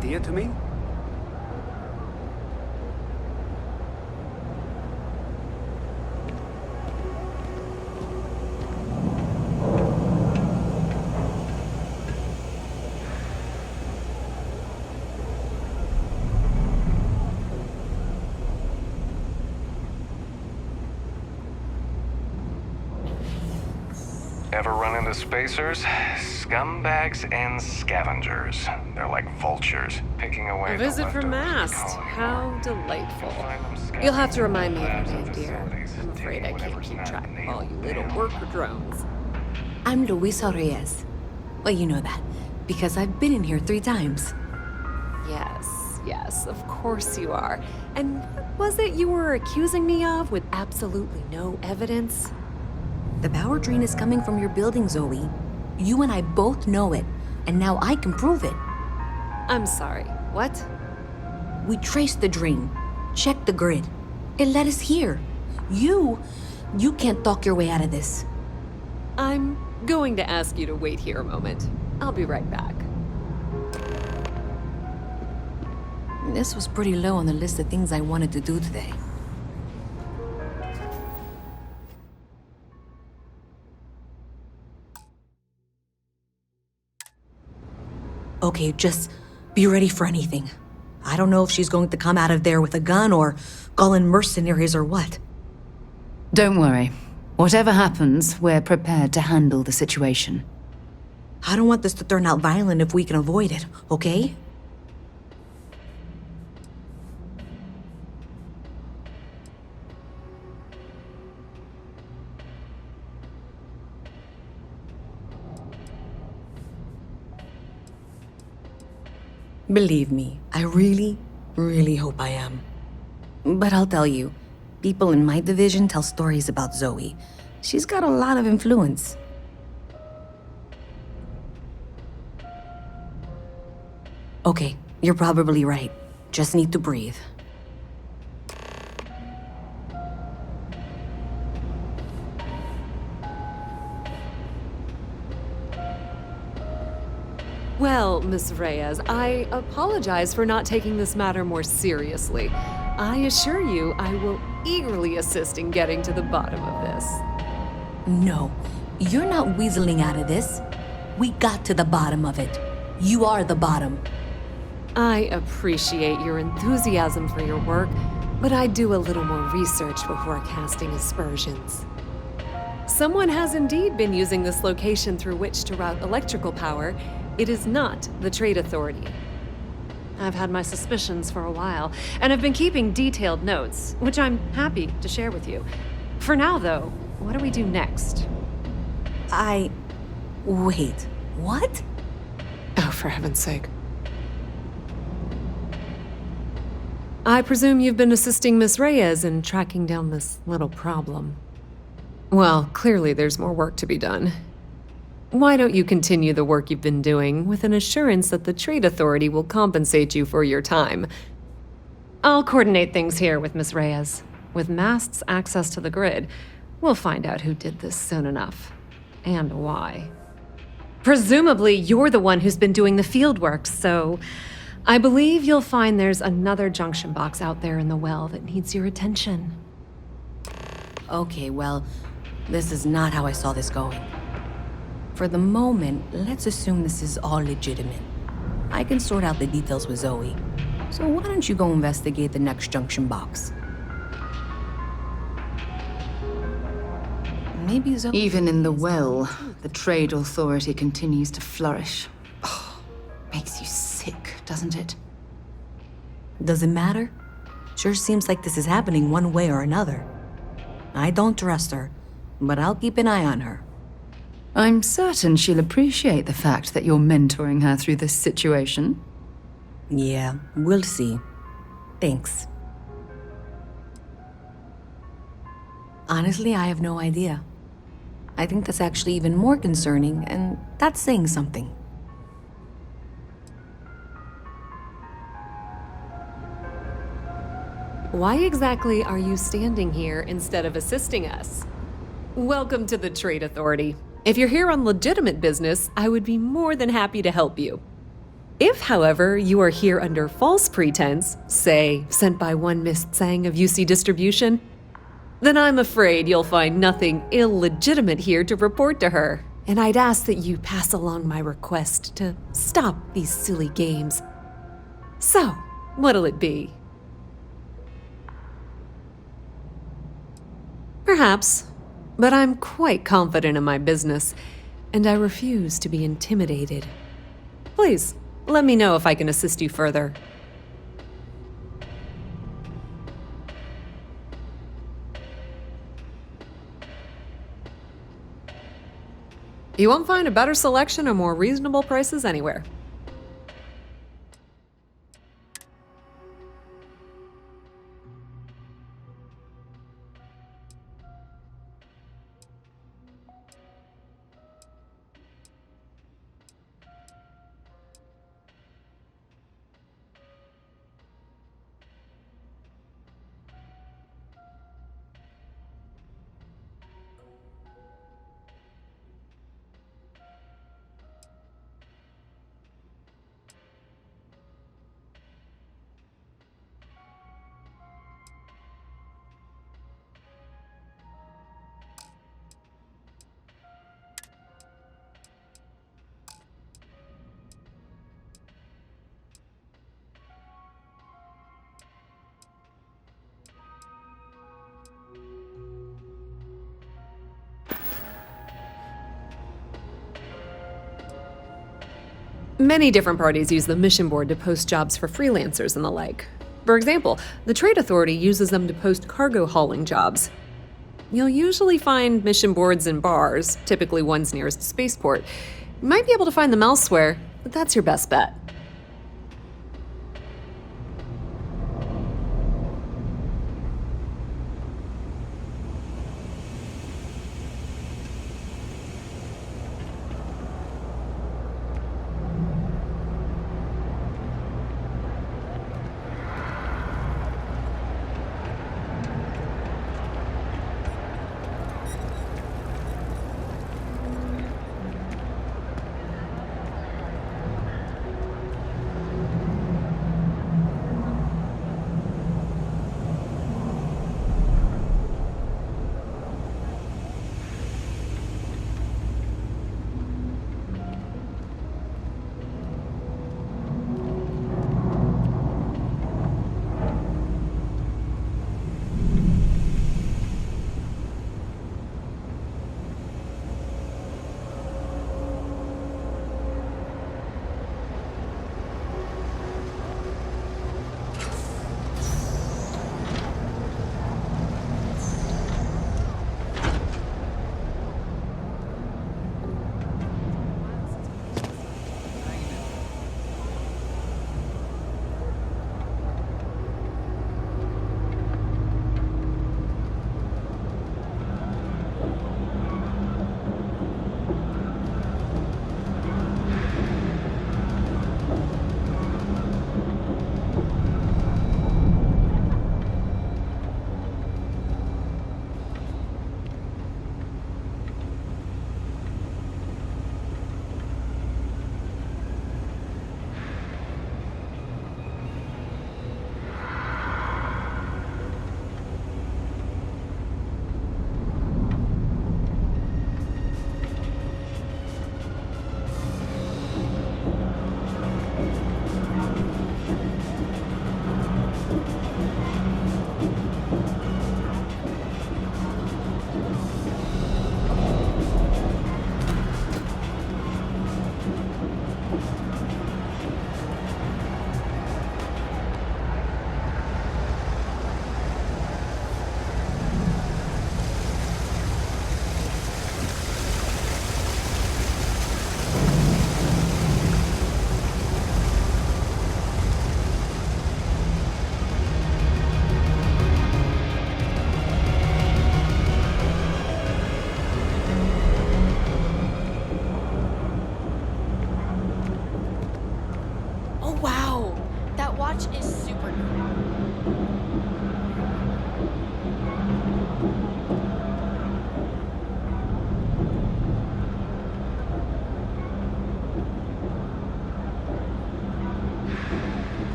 idea to me? Ever run into spacers? Scumbags and scavengers. They're like vultures, picking away A the visit from leftovers of the Mast. colony How war. delightful. Find them scavenging You'll have to remind me of labs your and name, dear. facilities, I'm afraid I taking can't whatever's keep not track of all you nailed little down. worker drones. I'm Luisa Reyes. Well, you know that, because I've been in here 3 times. Yes, of course you are. And what was it you were accusing me of with absolutely no evidence? The power drain is coming from your building, Zoe. You and I both know it, and now I can prove it. I'm sorry, what? We traced the drain, checked the grid. It led us here. You can't talk your way out of this. I'm going to ask you to wait here a moment. I'll be right back. This was pretty low on the list of things I wanted to do today. Okay, just be ready for anything. I don't know if she's going to come out of there with a gun or call in mercenaries or what. Don't worry. Whatever happens, we're prepared to handle the situation. I don't want this to turn out violent if we can avoid it, okay? Believe me, I really, really hope I am. But I'll tell you, people in my division tell stories about Zoe. She's got a lot of influence. Okay, you're probably right. Just need to breathe. Well, Miss Reyes, I apologize for not taking this matter more seriously. I assure you I will eagerly assist in getting to the bottom of this. No, you're not weaseling out of this. We got to the bottom of it. You are the bottom. I appreciate your enthusiasm for your work, but I'd do a little more research before casting aspersions. Someone has indeed been using this location through which to route electrical power. It is not the Trade Authority. I've had my suspicions for a while, and have been keeping detailed notes, which I'm happy to share with you. For now, though, what do we do next? Wait, what? Oh, for heaven's sake. I presume you've been assisting Miss Reyes in tracking down this little problem. Well, clearly there's more work to be done. Why don't you continue the work you've been doing with an assurance that the Trade Authority will compensate you for your time? I'll coordinate things here with Miss Reyes. With Mast's access to the grid, we'll find out who did this soon enough. And why. Presumably, you're the one who's been doing the field work, so I believe you'll find there's another junction box out there in the well that needs your attention. Okay, well, this is not how I saw this going. For the moment, let's assume this is all legitimate. I can sort out the details with Zoe. So why don't you go investigate the next junction box? Maybe Zoe... Even in the well, the Trade Authority continues to flourish. Oh, makes you sick, doesn't it? Does it matter? Sure seems like this is happening one way or another. I don't trust her, but I'll keep an eye on her. I'm certain she'll appreciate the fact that you're mentoring her through this situation. Yeah, we'll see. Thanks. Honestly, I have no idea. I think that's actually even more concerning, and that's saying something. Why exactly are you standing here instead of assisting us? Welcome to the Trade Authority. If you're here on legitimate business, I would be more than happy to help you. If, however, you are here under false pretense, say, sent by one Miss Tsang of UC Distribution, then I'm afraid you'll find nothing illegitimate here to report to her, and I'd ask that you pass along my request to stop these silly games. So, what'll it be? Perhaps, but I'm quite confident in my business, and I refuse to be intimidated. Please, let me know if I can assist you further. You won't find a better selection or more reasonable prices anywhere. Many different parties use the mission board to post jobs for freelancers and the like. For example, the Trade Authority uses them to post cargo hauling jobs. You'll usually find mission boards in bars, typically ones nearest a spaceport. You might be able to find them elsewhere, but that's your best bet.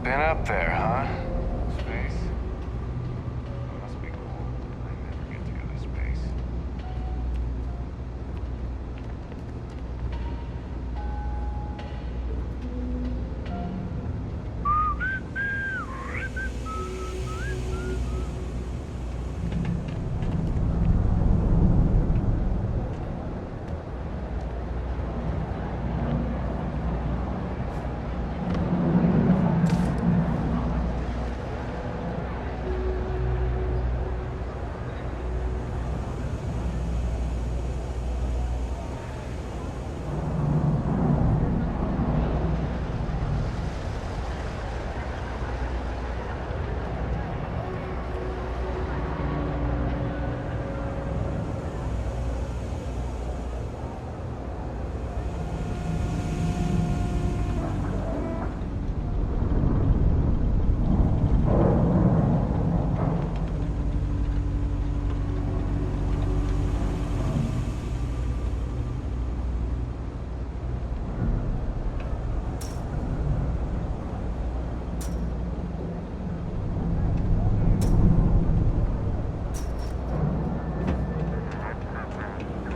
Been up there, huh? Space? Must be cool. I never get to go to space.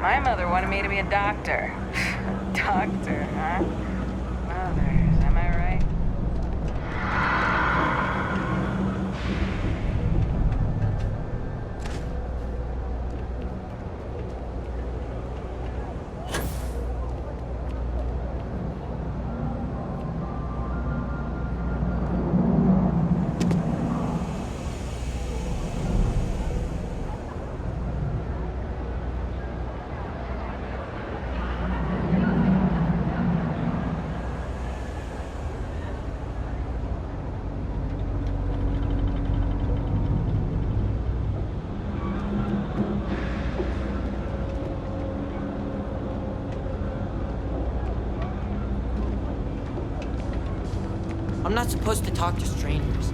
My mother wanted me to be a doctor. Doctor, huh? Mothers, am I right? I'm not supposed to talk to strangers.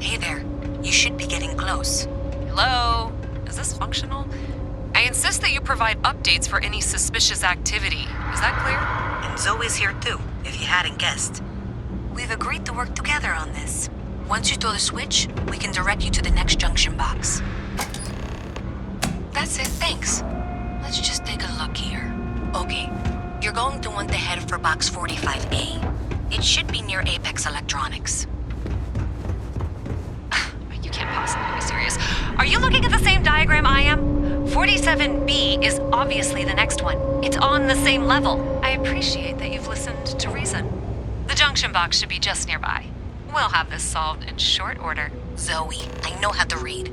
Hey there. You should be getting close. Hello? Is this functional? I insist that you provide updates for any suspicious activity. Is that clear? And Zoe's here too, if you hadn't guessed. We've agreed to work together on this. Once you throw the switch, we can direct you to the next junction box. That's it, thanks. Let's just take a look here. Okay, you're going to want to head for box 45A. It should be near Apex Electronics. You can't possibly be serious. Are you looking at the same diagram I am? 47B is obviously the next one. It's on the same level. I appreciate that you've listened to reason. The junction box should be just nearby. We'll have this solved in short order. Zoe, I know how to read.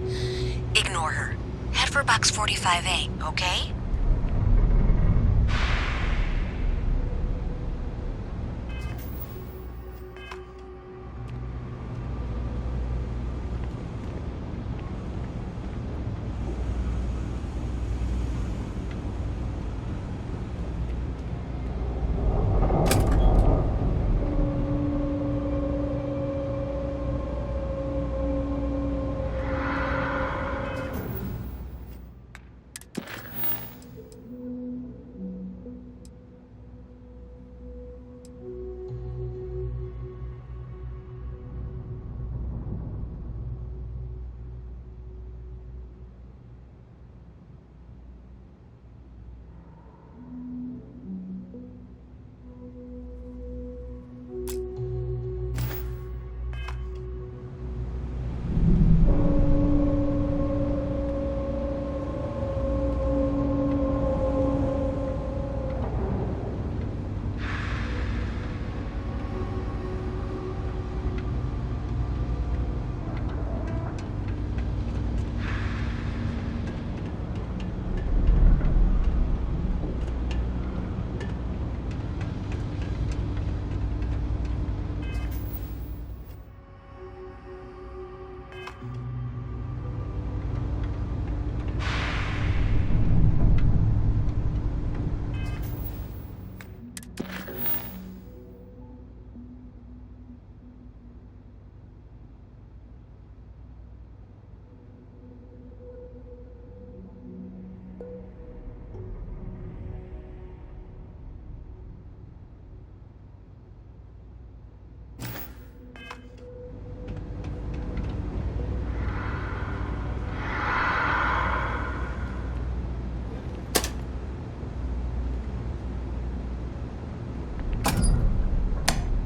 Ignore her. Head for box 45A, okay?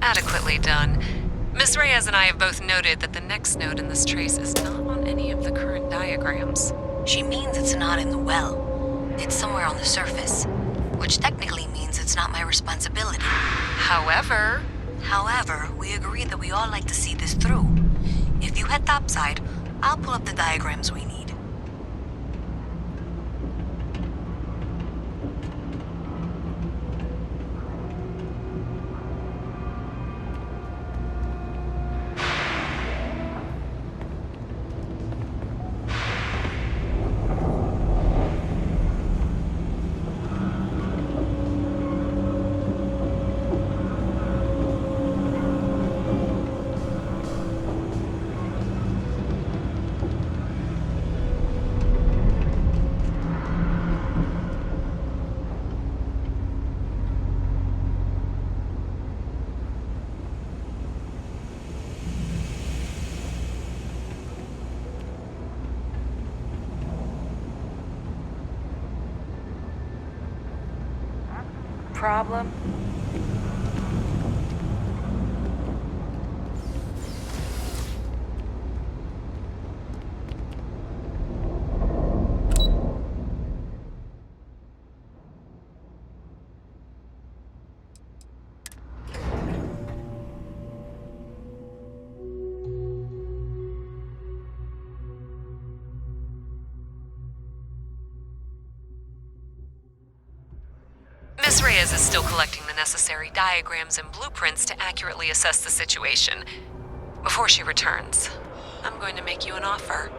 Adequately done. Miss Reyes and I have both noted that the next node in this trace is not on any of the current diagrams. She means it's not in the well. It's somewhere on the surface. Which technically means it's not my responsibility. However, we agreed that we all like to see this through. If you head topside, I'll pull up the diagrams we need. Problem? Miss Reyes is still collecting the necessary diagrams and blueprints to accurately assess the situation. Before she returns, I'm going to make you an offer.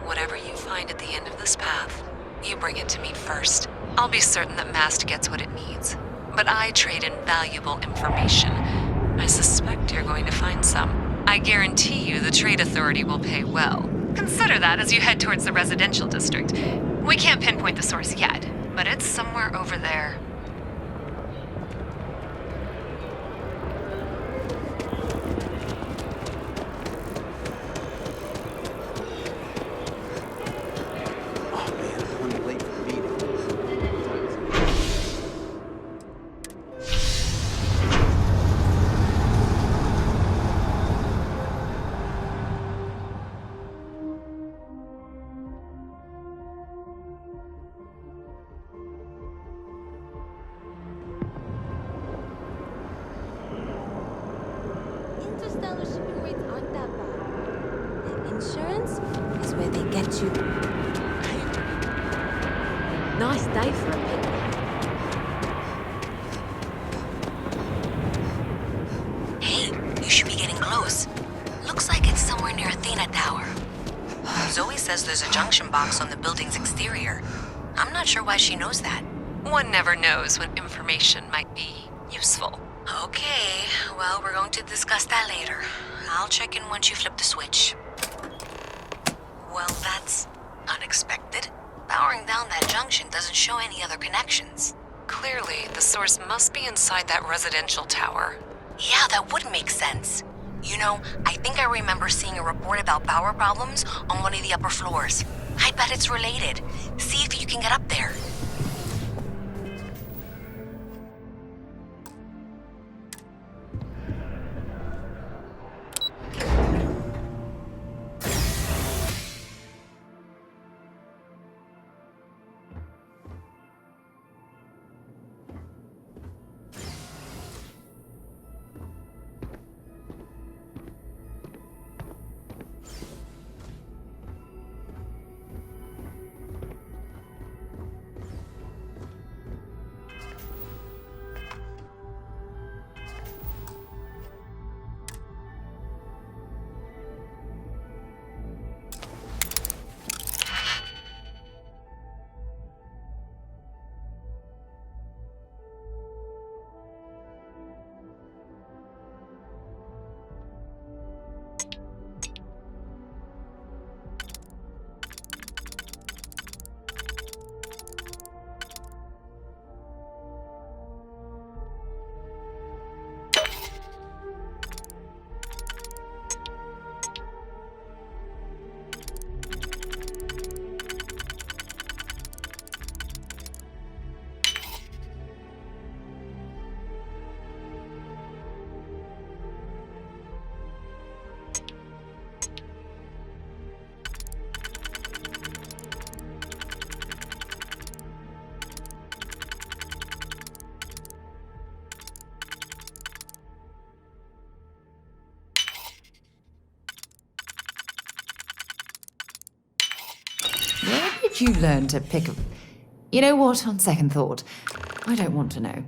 Whatever you find at the end of this path, you bring it to me first. I'll be certain that Mast gets what it needs, but I trade in valuable information. I suspect you're going to find some. I guarantee you the Trade Authority will pay well. Consider that as you head towards the residential district. We can't pinpoint the source yet, but it's somewhere over there. Oh man, I'm running late for the meeting. Interstellar shipping rates aren't that bad. The insurance is where they get you. Nice day for a picnic. Hey, you should be getting close. Looks like it's somewhere near Athena Tower. Zoe says there's a junction box on the building's exterior. I'm not sure why she knows that. One never knows when information might be useful. Okay, well, we're going to discuss that later. I'll check in once you flip the switch. Well, that's unexpected. Powering down that junction doesn't show any other connections. Clearly, the source must be inside that residential tower. Yeah, that would make sense. You know, I think I remember seeing a report about power problems on one of the upper floors. I bet it's related. See if you can get up there. Where did you learn to pick a... You know what, on second thought, I don't want to know.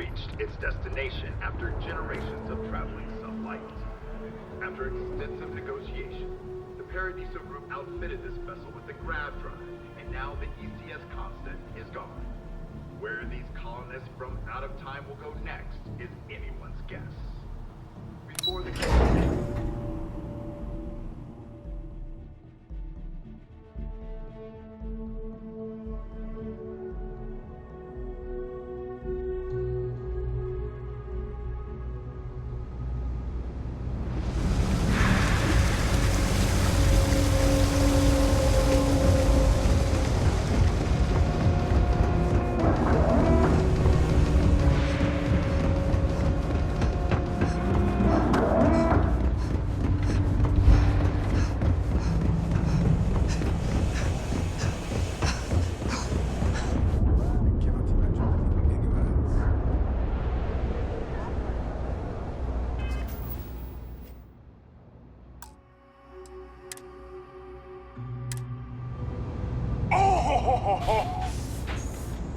reached its destination after generations of traveling sunlight. After extensive negotiation, the Paradiso Group outfitted this vessel with the grav drive, and now the ECS constant is gone. Where these colonists from out of time will go next is anyone's guess. Before the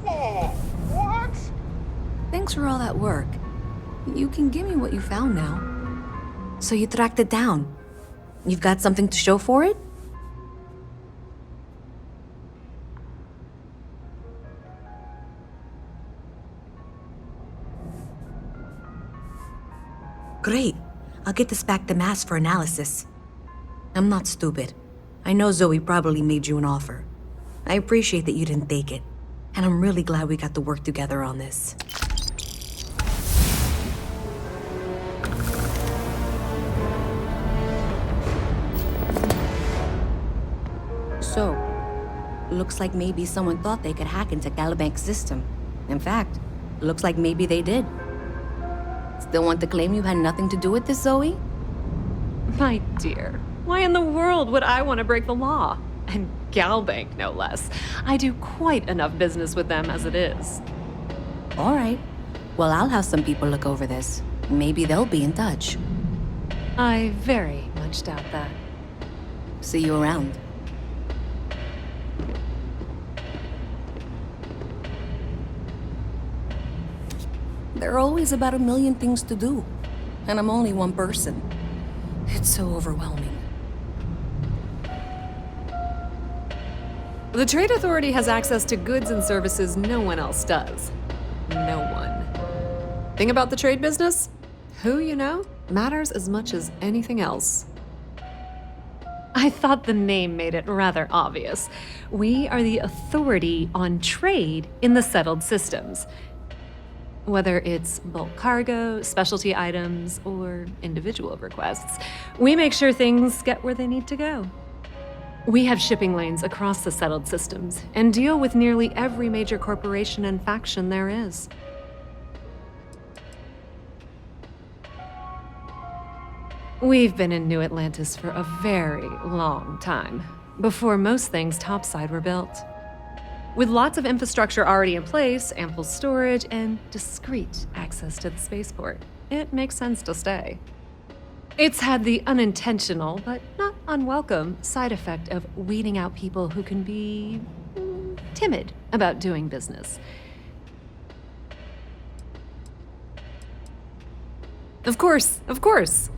Oh, what? Thanks for all that work. You can give me what you found now. So you tracked it down. You've got something to show for it? Great. I'll get this back to Mass for analysis. I'm not stupid. I know Zoe probably made you an offer. I appreciate that you didn't take it. And I'm really glad we got to work together on this. So, looks like maybe someone thought they could hack into Calibank's system. In fact, looks like maybe they did. Still want to claim you had nothing to do with this, Zoe? My dear, why in the world would I want to break the law? And Galbank, no less. I do quite enough business with them as it is. All right. Well, I'll have some people look over this. Maybe they'll be in touch. I very much doubt that. See you around. There are always about 1 million things to do. And I'm only one person. It's so overwhelming. The Trade Authority has access to goods and services no one else does. No one. Thing about the trade business? Who you know matters as much as anything else. I thought the name made it rather obvious. We are the authority on trade in the settled systems. Whether it's bulk cargo, specialty items, or individual requests, we make sure things get where they need to go. We have shipping lanes across the settled systems and deal with nearly every major corporation and faction there is. We've been in New Atlantis for a very long time, before most things topside were built. With lots of infrastructure already in place, ample storage, and discreet access to the spaceport, it makes sense to stay. It's had the unintentional, but not unwelcome, side effect of weeding out people who can be timid about doing business. Of course, of course.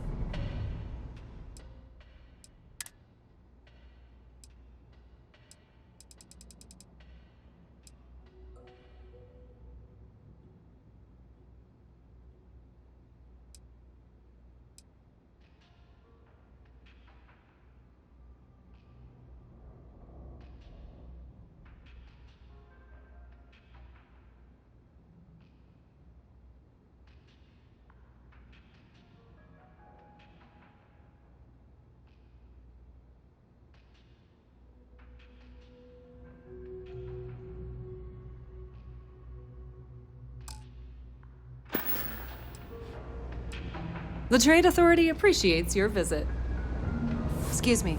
The Trade Authority appreciates your visit. Excuse me.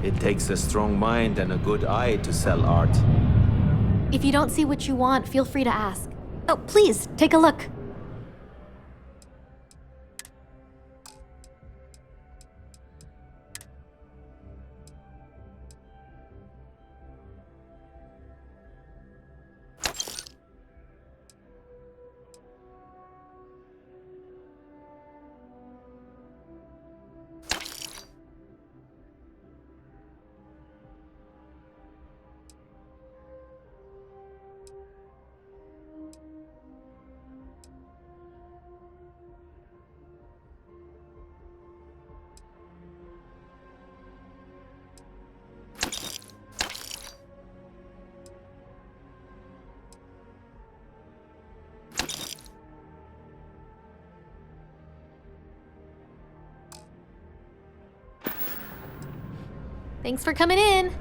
It takes a strong mind and a good eye to sell art. If you don't see what you want, feel free to ask. Oh, please, take a look. Thanks for coming in.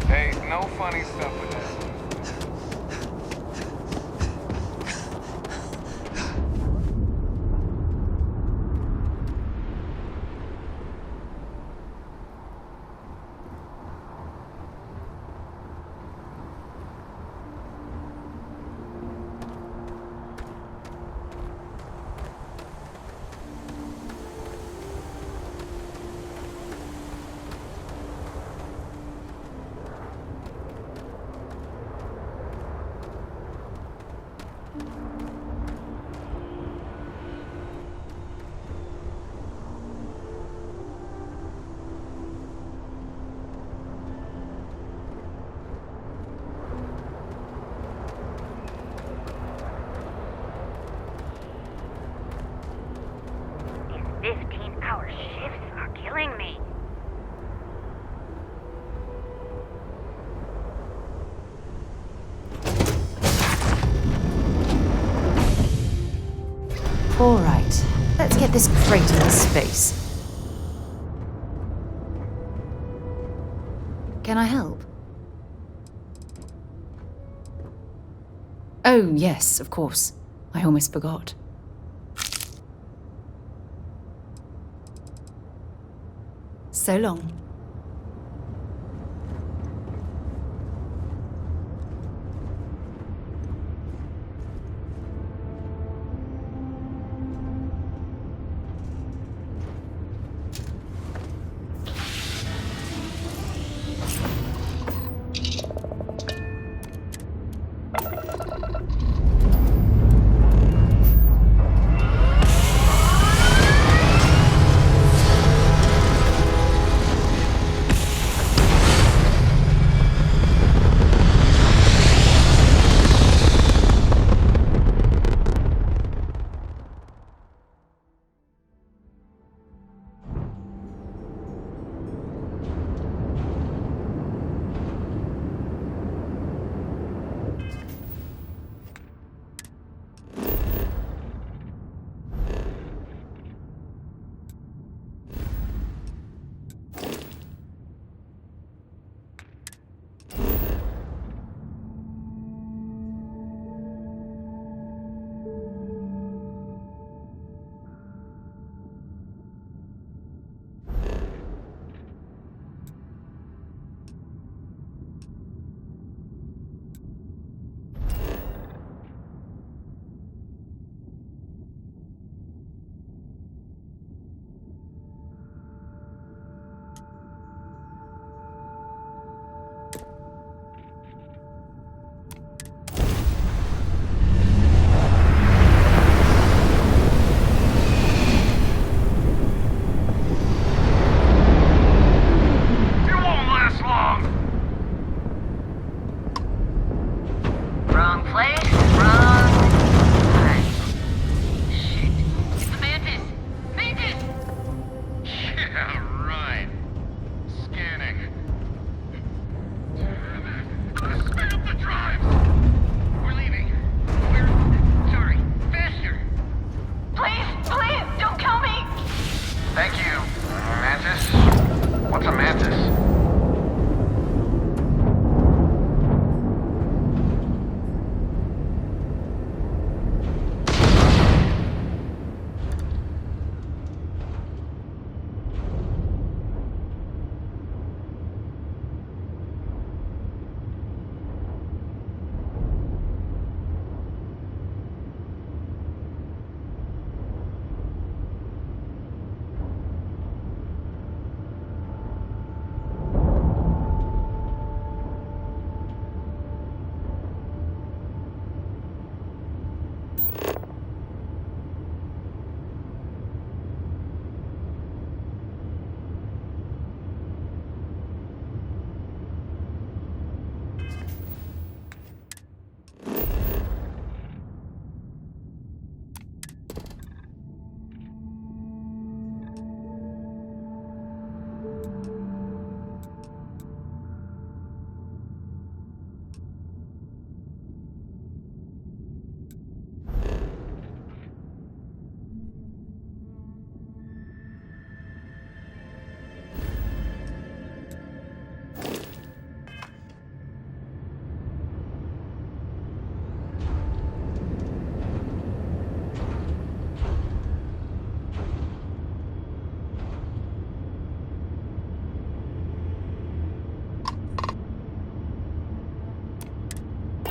Hey, no funny stuff with this. These 15-hour shifts are killing me. All right, let's get this crate into space. Can I help? Oh, yes, of course. I almost forgot. So long. What's a mantis?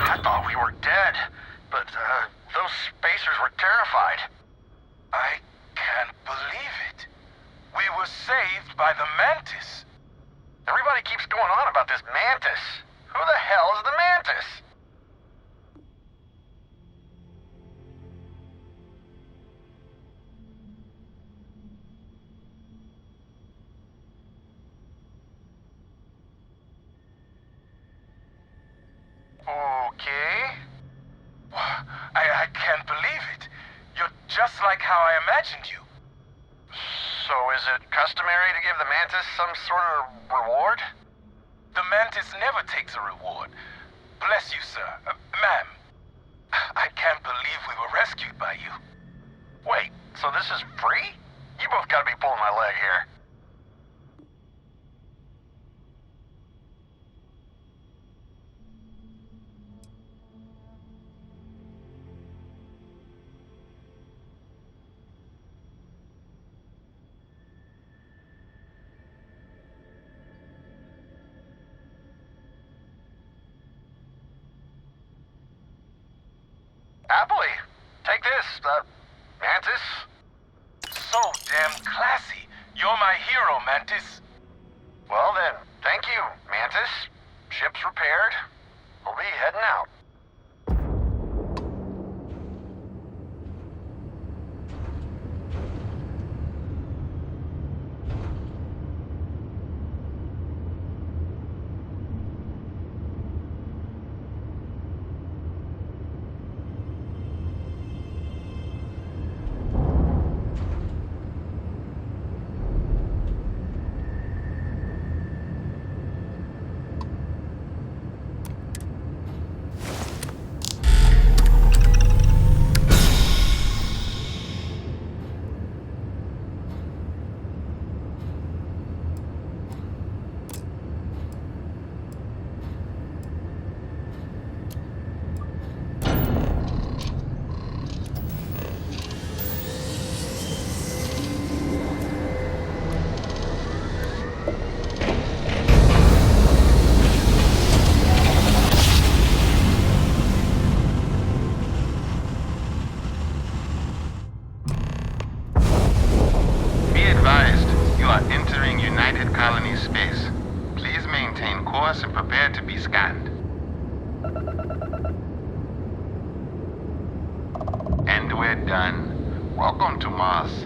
I thought we were dead, but those spacers were terrified. I can't believe it. We were saved by the mantis. Everybody keeps going on about this mantis. Who the hell is the mantis? Okay. I can't believe it. You're just like how I imagined you. So is it customary to give the mantis some sort of reward? The mantis never takes a reward. Bless you, sir. Ma'am. I can't believe we were rescued by you. Wait, so this is free? You both gotta be pulling my leg here. Happily. Take this, Mantis. So damn classy. You're my hero, Mantis. Well then, thank you, Mantis. Ship's repaired. We'll be heading out. course and prepare to be scanned. And we're done. Welcome to Mars.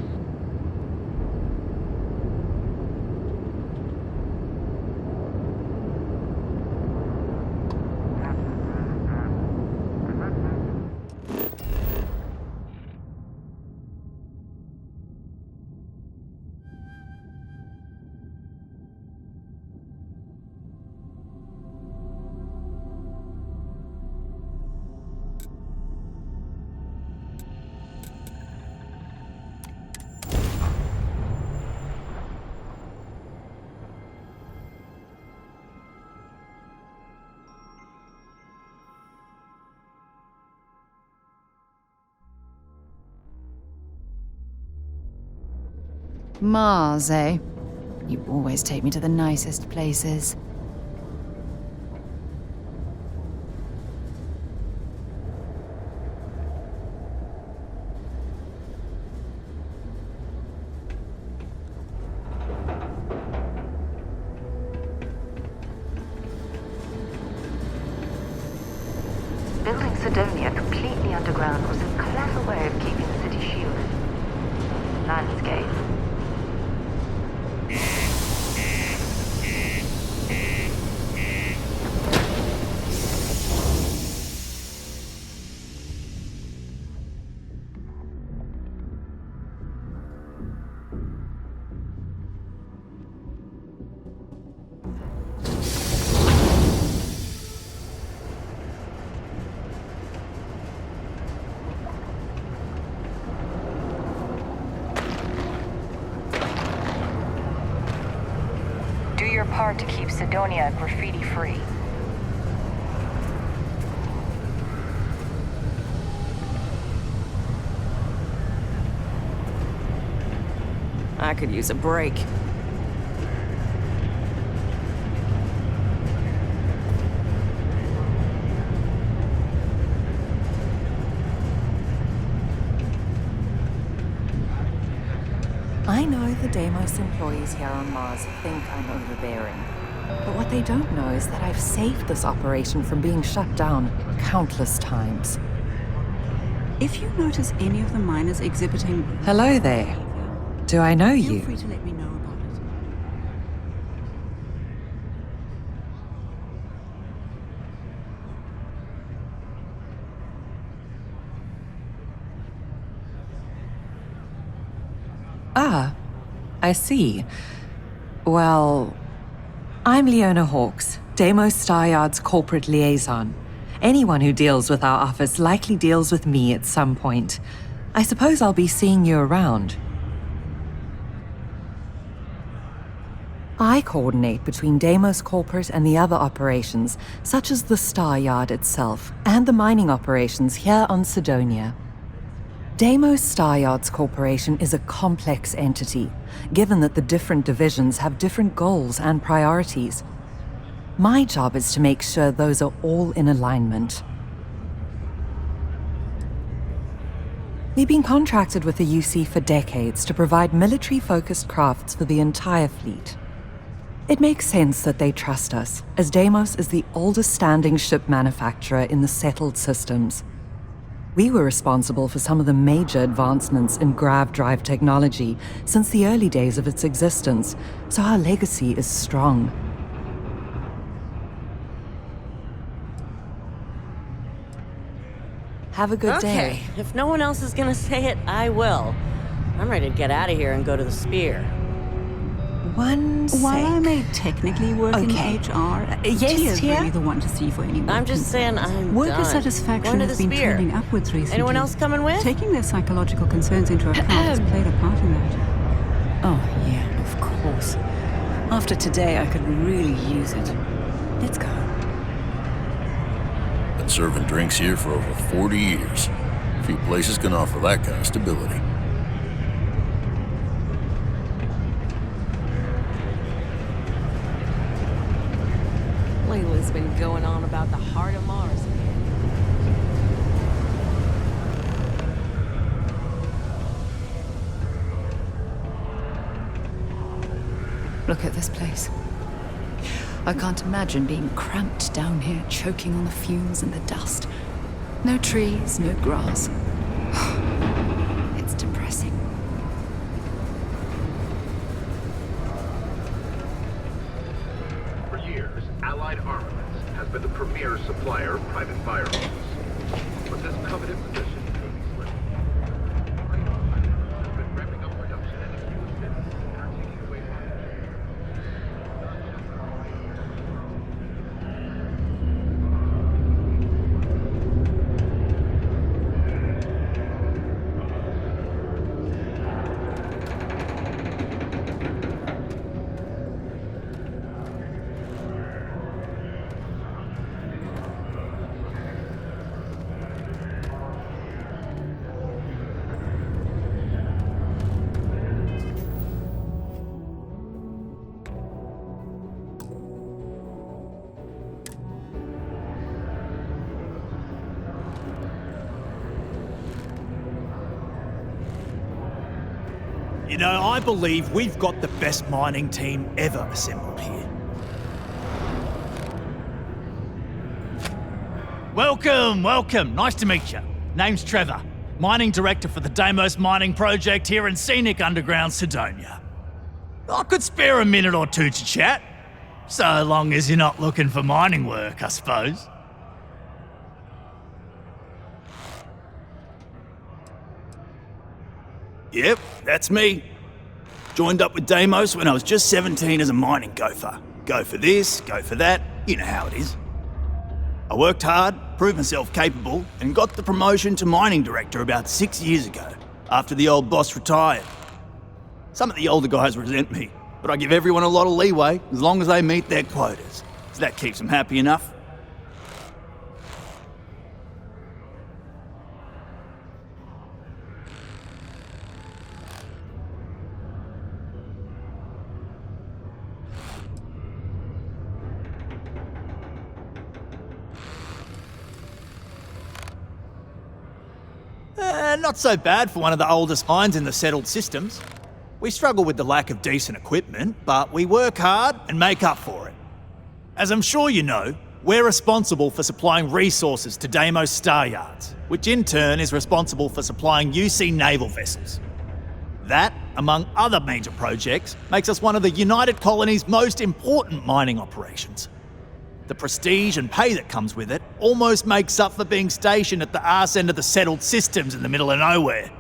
Mars, eh? You always take me to the nicest places. Building Sidonia completely underground was a clever way of keeping the city shielded. Landscape. Do your part to keep Sidonia graffiti-free. I could use a break. I know the Deimos employees here on Mars think I'm overbearing. But what they don't know is that I've saved this operation from being shut down countless times. If you notice any of the miners exhibiting... Hello there. Do I know you? Feel free to let me know about it. Ah, I see. Well, I'm Leona Hawkes, Deimos Star Yard's corporate liaison. Anyone who deals with our office likely deals with me at some point. I suppose I'll be seeing you around. I coordinate between Deimos Corporate and the other operations, such as the Star Yard itself, and the mining operations here on Sidonia. Deimos Star Yards Corporation is a complex entity, given that the different divisions have different goals and priorities. My job is to make sure those are all in alignment. We've been contracted with the UC for decades to provide military-focused crafts for the entire fleet. It makes sense that they trust us, as Deimos is the oldest standing ship manufacturer in the settled systems. We were responsible for some of the major advancements in grav drive technology since the early days of its existence, so our legacy is strong. Have a good day. Okay, if no one else is gonna say it, I will. I'm ready to get out of here and go to the Spear. One sec. While I may technically work in HR, Tia's really the one to see for any work. I'm just saying I'm Worker done. satisfaction Going to has the been Spear. trending upwards recently. Anyone else coming with? Taking their psychological concerns into account has played a part in that. Oh, yeah, of course. After today, I could really use it. Let's go. Been serving drinks here for over 40 years. Few places can offer that kind of stability. Layla's been going on about the heart of Mars. Look at this place. I can't imagine being cramped down here, choking on the fumes and the dust. No trees, no grass. It's depressing. For years, Allied Armaments has been the premier supplier of private firearms. But this coveted position may be slipping. Has been ramping up production at a few assists and are taking away market share. You know, I believe we've got the best mining team ever assembled here. Welcome, welcome. Nice to meet you. Name's Trevor, mining director for the Deimos mining project here in scenic underground Sidonia. I could spare a minute or two to chat, so long as you're not looking for mining work, I suppose. Yep, that's me. Joined up with Deimos when I was just 17 as a mining gopher. Go for this, go for that, you know how it is. I worked hard, proved myself capable, and got the promotion to mining director about 6 years ago, after the old boss retired. Some of the older guys resent me, but I give everyone a lot of leeway as long as they meet their quotas. So that keeps them happy enough. Not so bad for one of the oldest mines in the settled systems. We struggle with the lack of decent equipment, but we work hard and make up for it. As I'm sure you know, we're responsible for supplying resources to Deimos Star Yards, which in turn is responsible for supplying UC naval vessels. That, among other major projects, makes us one of the United Colony's most important mining operations. The prestige and pay that comes with it almost makes up for being stationed at the arse end of the settled systems in the middle of nowhere.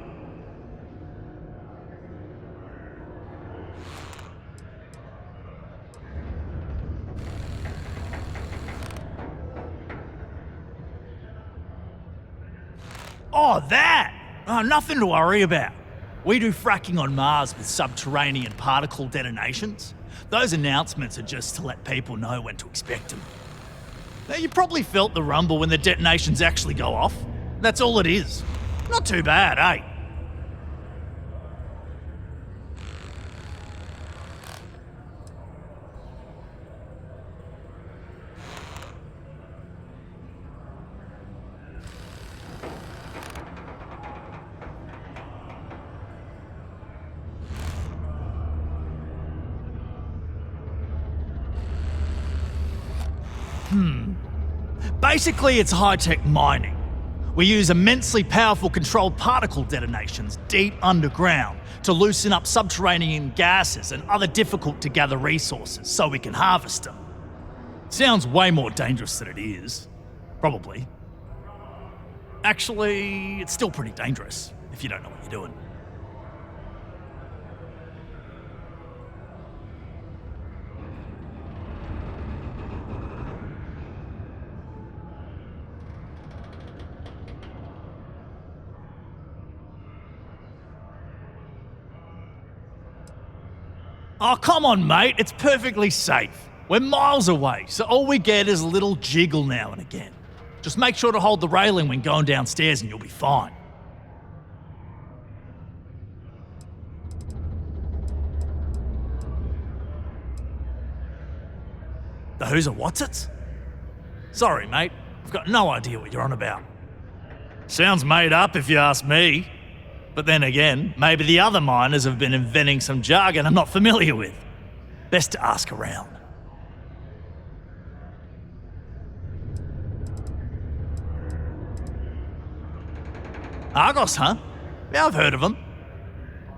Oh, that! Oh, nothing to worry about. We do fracking on Mars with subterranean particle detonations. Those announcements are just to let people know when to expect them. Now, you probably felt the rumble when the detonations actually go off. That's all it is. Not too bad, eh? Basically, it's high-tech mining. We use immensely powerful controlled particle detonations deep underground to loosen up subterranean gases and other difficult-to-gather resources so we can harvest them. Sounds way more dangerous than it is. Probably. Actually, it's still pretty dangerous if you don't know what you're doing. Oh, come on, mate. It's perfectly safe. We're miles away, so all we get is a little jiggle now and again. Just make sure to hold the railing when going downstairs and you'll be fine. The who's or what's it? Sorry, mate. I've got no idea what you're on about. Sounds made up if you ask me. But then again, maybe the other miners have been inventing some jargon I'm not familiar with. Best to ask around. Argos, huh? Yeah, I've heard of them.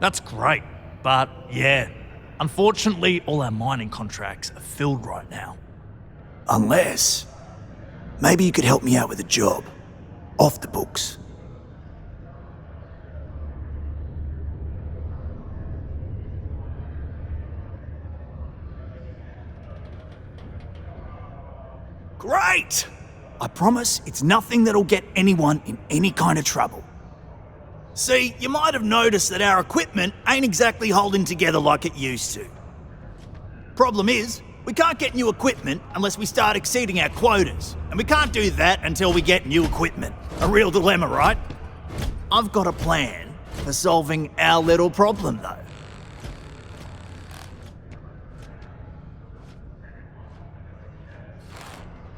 That's great, but yeah, unfortunately all our mining contracts are filled right now. Unless, maybe you could help me out with a job. Off the books. Great! I promise it's nothing that'll get anyone in any kind of trouble. See, you might have noticed that our equipment ain't exactly holding together like it used to. Problem is, we can't get new equipment unless we start exceeding our quotas, and we can't do that until we get new equipment. A real dilemma, right? I've got a plan for solving our little problem, though.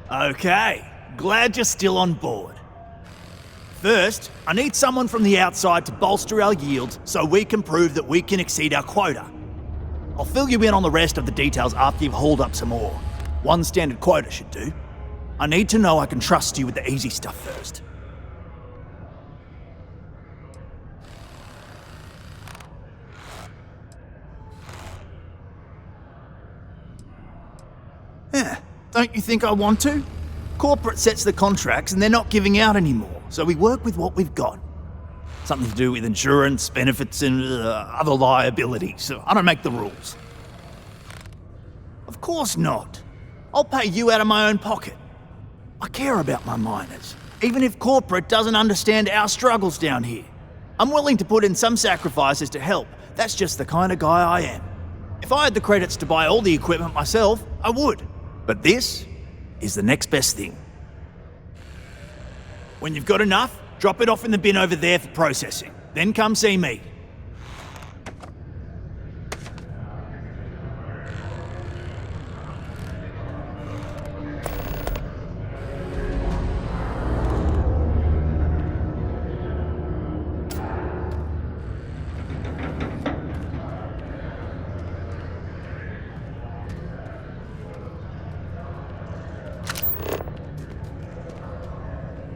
Okay, glad you're still on board. First, I need someone from the outside to bolster our yields so we can prove that we can exceed our quota. I'll fill you in on the rest of the details after you've hauled up some more. One standard quota should do. I need to know I can trust you with the easy stuff first. Yeah, don't you think I want to? Corporate sets the contracts and they're not giving out anymore, so we work with what we've got. Something to do with insurance, benefits, and other liabilities. So I don't make the rules. Of course not. I'll pay you out of my own pocket. I care about my miners, even if corporate doesn't understand our struggles down here. I'm willing to put in some sacrifices to help. That's just the kind of guy I am. If I had the credits to buy all the equipment myself, I would. But this is the next best thing. When you've got enough, drop it off in the bin over there for processing. Then come see me.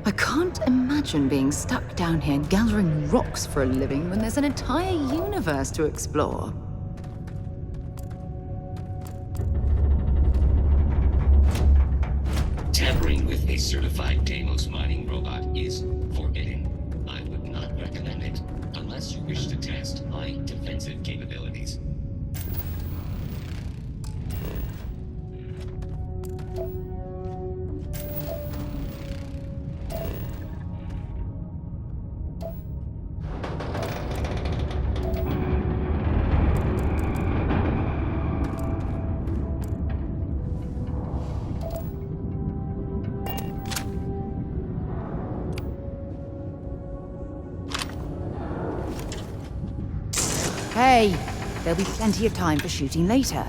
I can't imagine being stuck down here gathering rocks for a living when there's an entire universe to explore. Tampering with a certified Deimos mining robot is forbidden. I would not recommend it unless you wish to test my defensive capabilities. Hey, there'll be plenty of time for shooting later.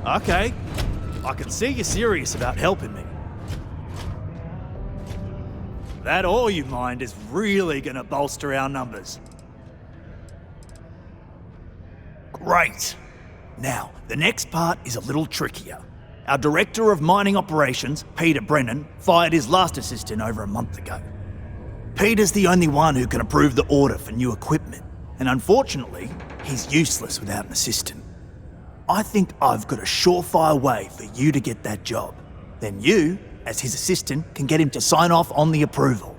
Okay. I can see you're serious about helping me. That ore you mined is really gonna bolster our numbers. Great. Now, the next part is a little trickier. Our Director of Mining Operations, Peter Brennan, fired his last assistant over a month ago. Peter's the only one who can approve the order for new equipment, and unfortunately, he's useless without an assistant. I think I've got a surefire way for you to get that job. Then you, as his assistant, can get him to sign off on the approval.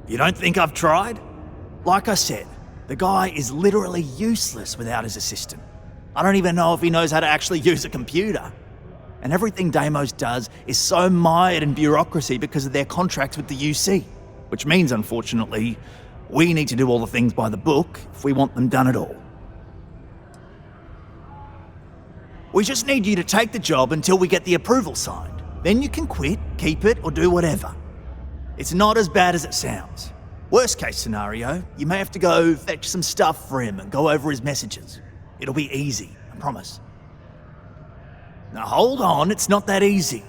You don't think I've tried? Like I said, the guy is literally useless without his assistant. I don't even know if he knows how to actually use a computer. And everything Deimos does is so mired in bureaucracy because of their contracts with the UC. Which means, unfortunately, we need to do all the things by the book if we want them done at all. We just need you to take the job until we get the approval signed. Then you can quit, keep it, or do whatever. It's not as bad as it sounds. Worst case scenario, you may have to go fetch some stuff for him and go over his messages. It'll be easy, I promise. Now hold on, it's not that easy.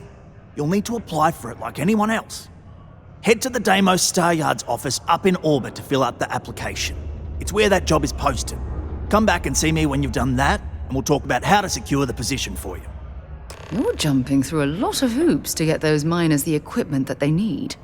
You'll need to apply for it like anyone else. Head to the Deimos Star Yard's office up in orbit to fill out the application. It's where that job is posted. Come back and see me when you've done that, and we'll talk about how to secure the position for you. You're jumping through a lot of hoops to get those miners the equipment that they need.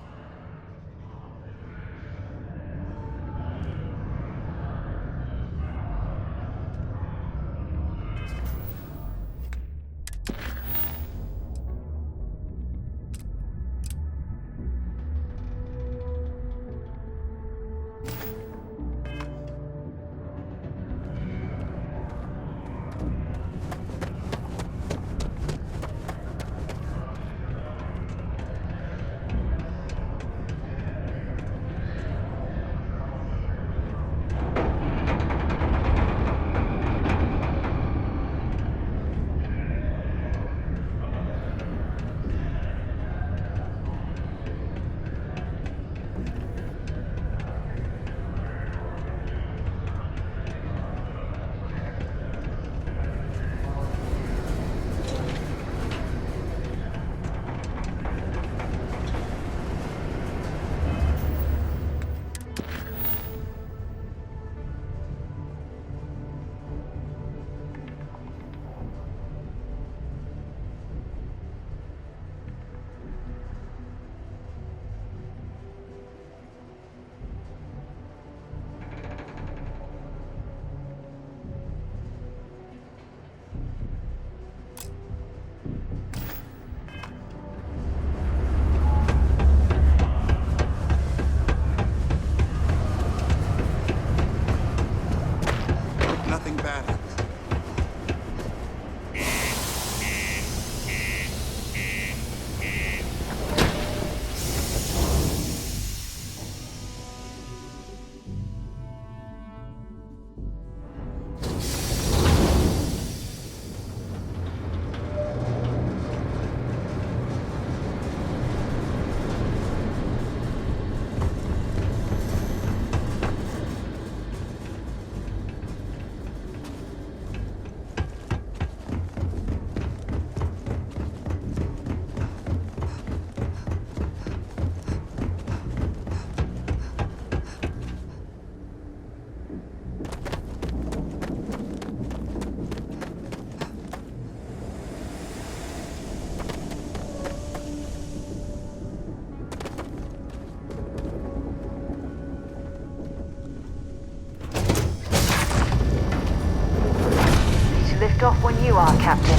Lift off when you are, Captain.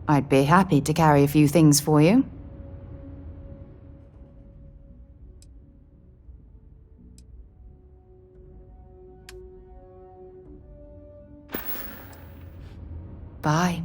I'd be happy to carry a few things for you. Bye.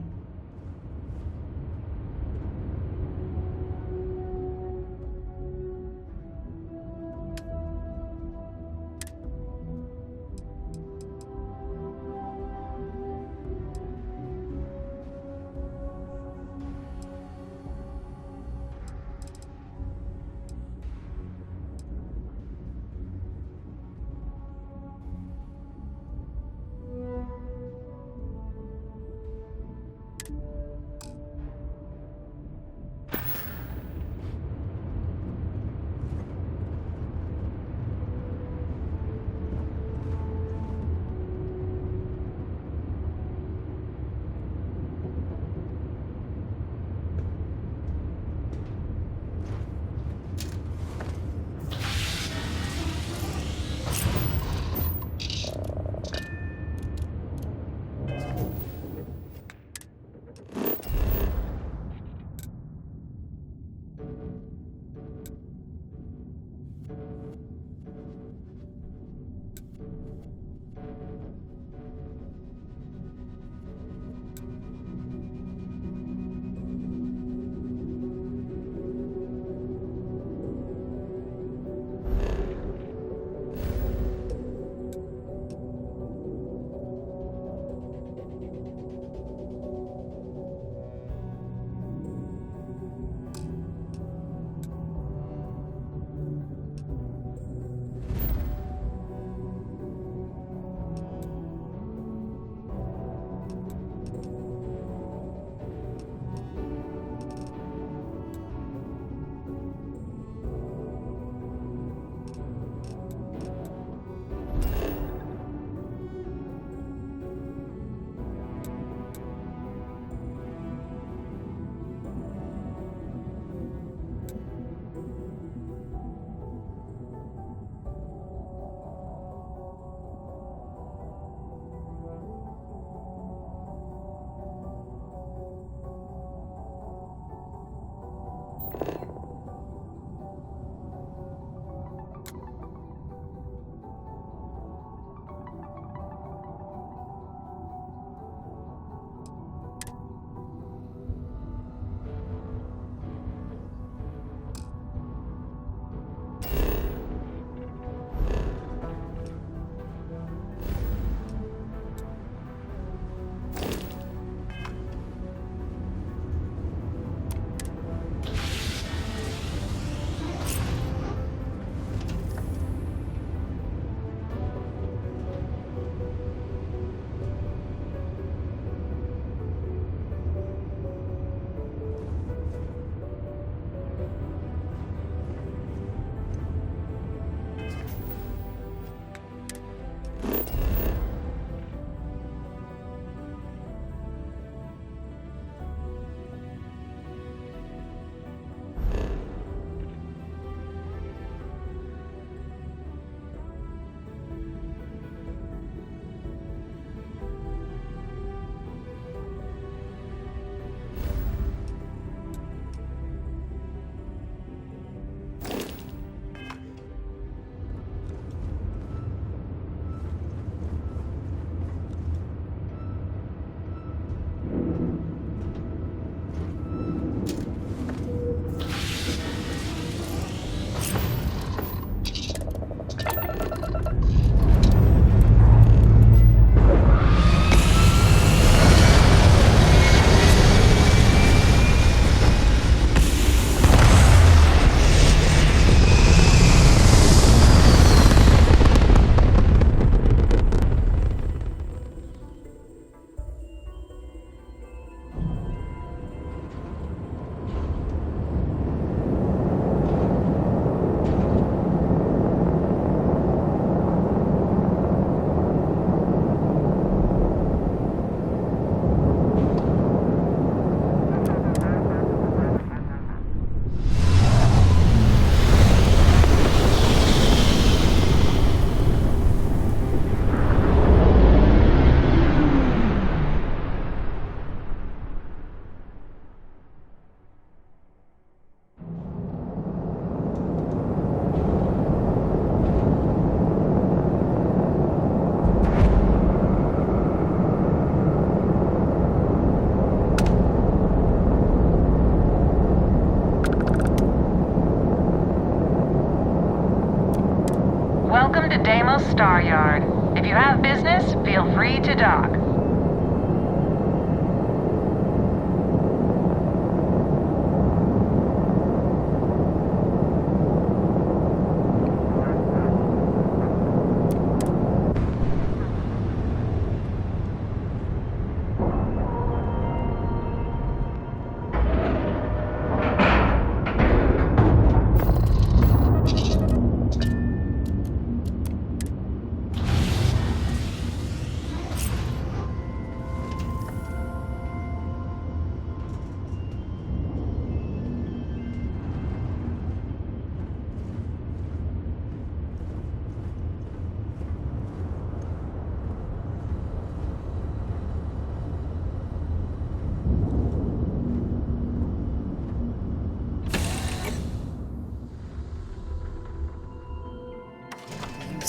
to Deimos Star Yard. If you have business, feel free to dock.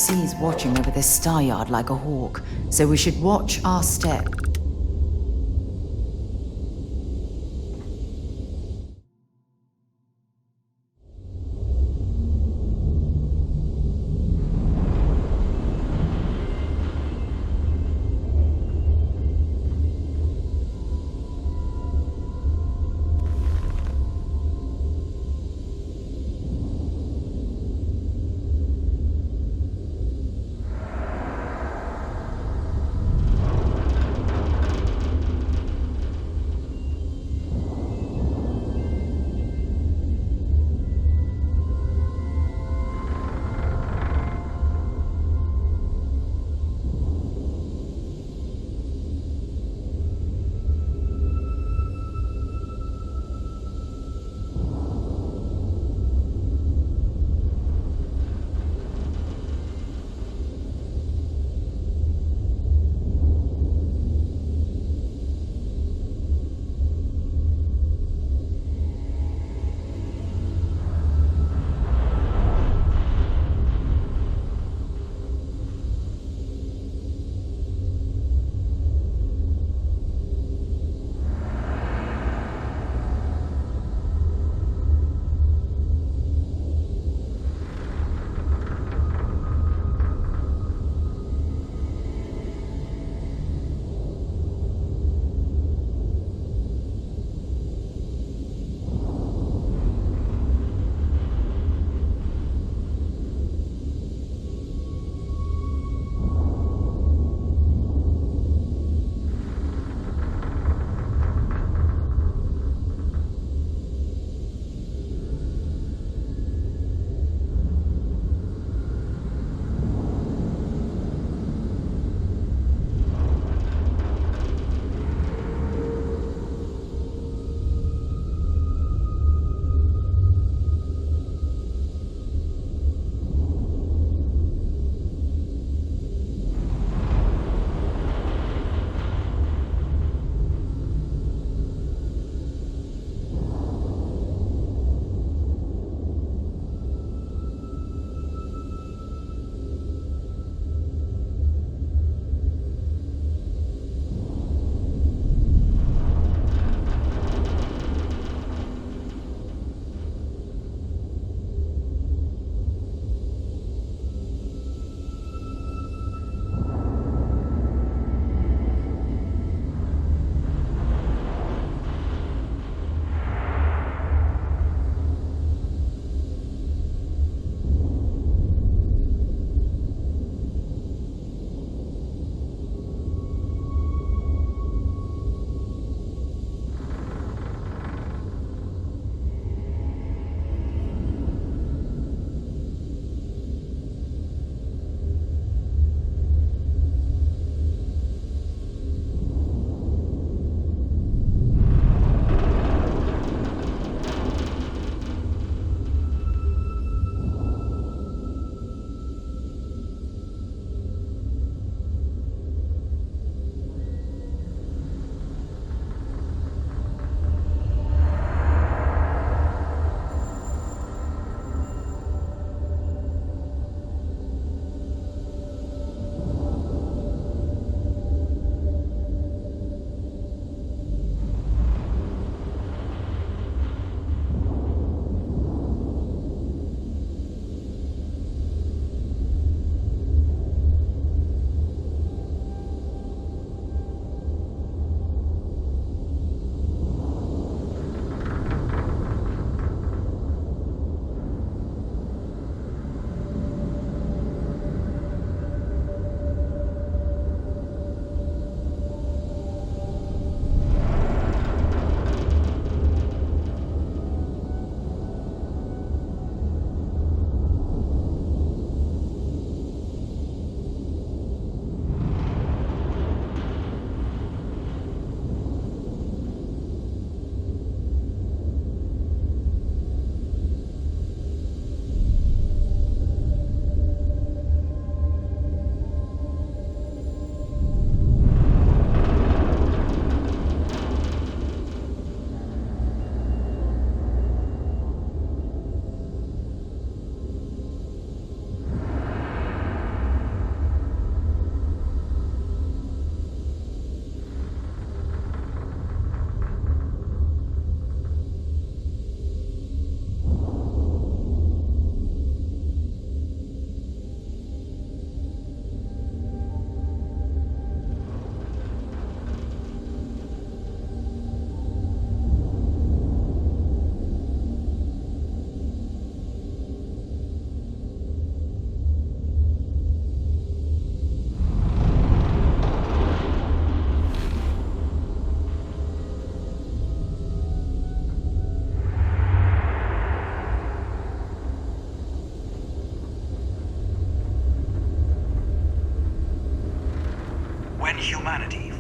He's watching over this star yard like a hawk, so we should watch our step.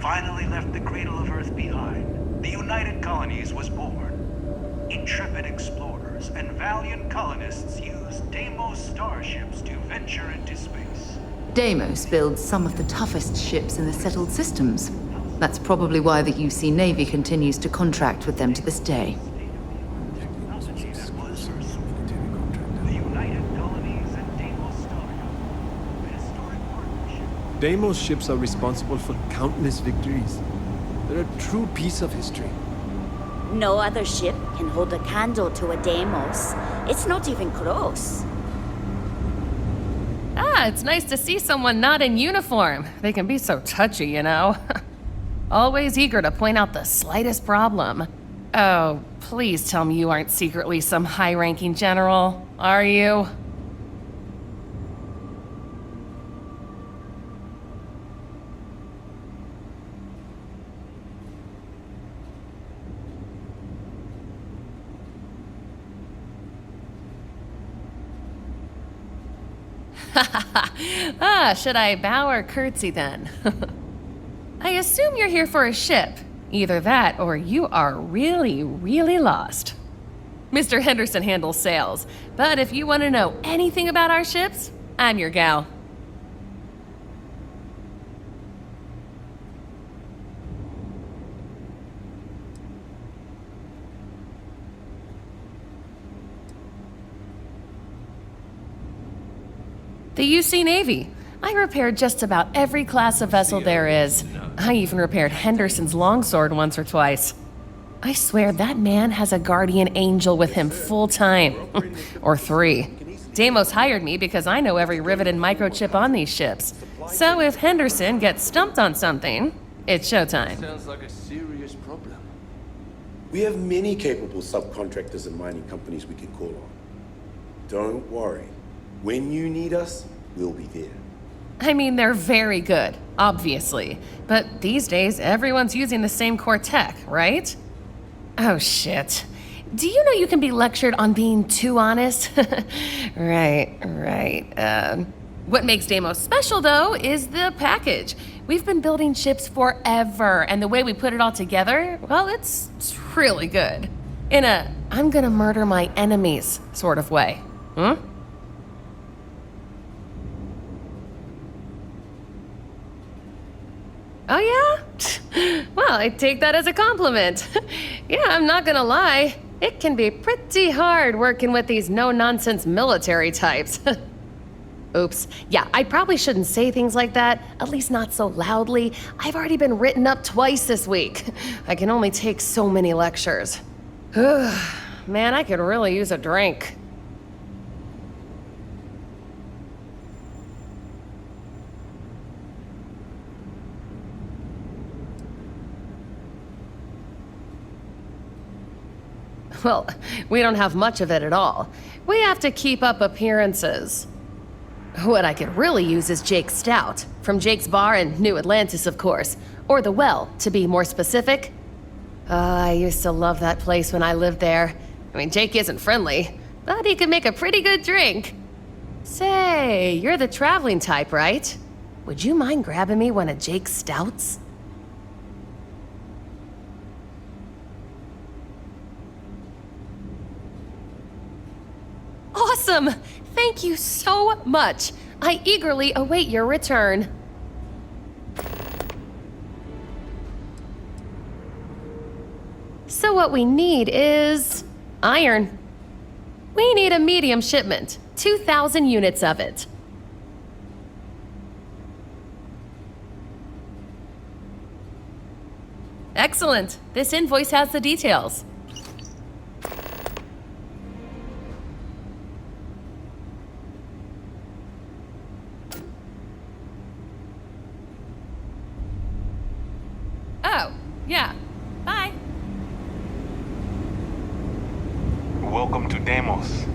finally left the cradle of Earth behind, the United Colonies was born. Intrepid explorers and valiant colonists used Deimos starships to venture into space. Deimos builds some of the toughest ships in the settled systems. That's probably why the UC Navy continues to contract with them to this day. Deimos ships are responsible for countless victories. They're a true piece of history. No other ship can hold a candle to a Deimos. It's not even close. Ah, it's nice to see someone not in uniform. They can be so touchy, you know. Always eager to point out the slightest problem. Oh, please tell me you aren't secretly some high-ranking general, are you? Should I bow or curtsy then? I assume you're here for a ship. Either that or you are really, really lost. Mr. Henderson handles sales, but if you want to know anything about our ships, I'm your gal. The UC Navy. I repaired just about every class of vessel there is. I even repaired Henderson's longsword once or twice. I swear that man has a guardian angel with him full time. Or 3. Deimos hired me because I know every rivet and microchip on these ships. So if Henderson gets stumped on something, it's showtime. Sounds like a serious problem. We have many capable subcontractors and mining companies we can call on. Don't worry. When you need us, we'll be there. I mean, they're very good, obviously. But these days, everyone's using the same core tech, right? Oh, shit. Do you know you can be lectured on being too honest? Right. What makes Deimos special, though, is the package. We've been building ships forever, and the way we put it all together, well, it's really good. In a, I'm gonna murder my enemies sort of way. Oh, yeah? Well, I take that as a compliment. Yeah, I'm not gonna lie. It can be pretty hard working with these no-nonsense military types. Oops. Yeah, I probably shouldn't say things like that, at least not so loudly. I've already been written up twice this week. I can only take so many lectures. Man, I could really use a drink. Well, we don't have much of it at all. We have to keep up appearances. What I could really use is Jake Stout, from Jake's Bar in New Atlantis, of course. Or The Well, to be more specific. I used to love that place when I lived there. I mean, Jake isn't friendly, but he could make a pretty good drink. Say, you're the traveling type, right? Would you mind grabbing me one of Jake's Stouts? Awesome! Thank you so much. I eagerly await your return. So what we need is iron. We need a medium shipment, 2,000 units of it. Excellent. This invoice has the details. Oh, yeah. Bye. Welcome to Deimos.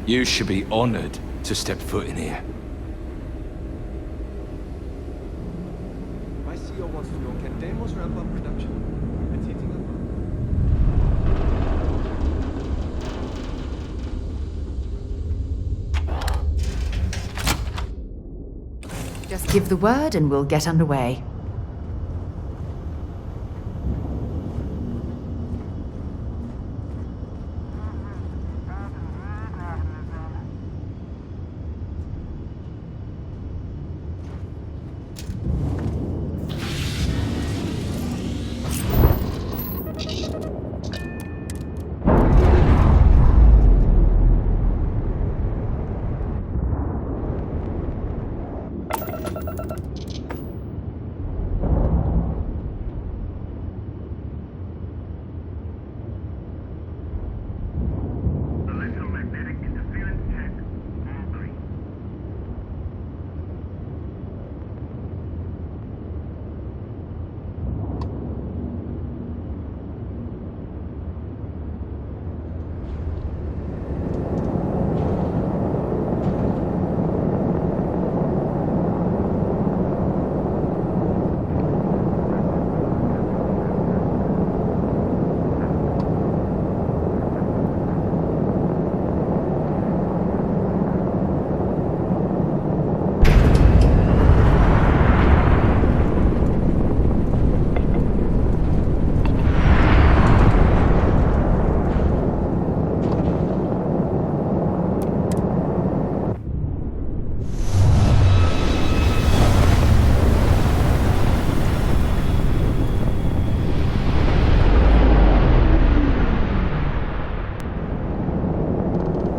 You should be honored to step foot in here. My CEO wants to know, can Deimos ramp up production? It's heating up. Just give the word and we'll get underway.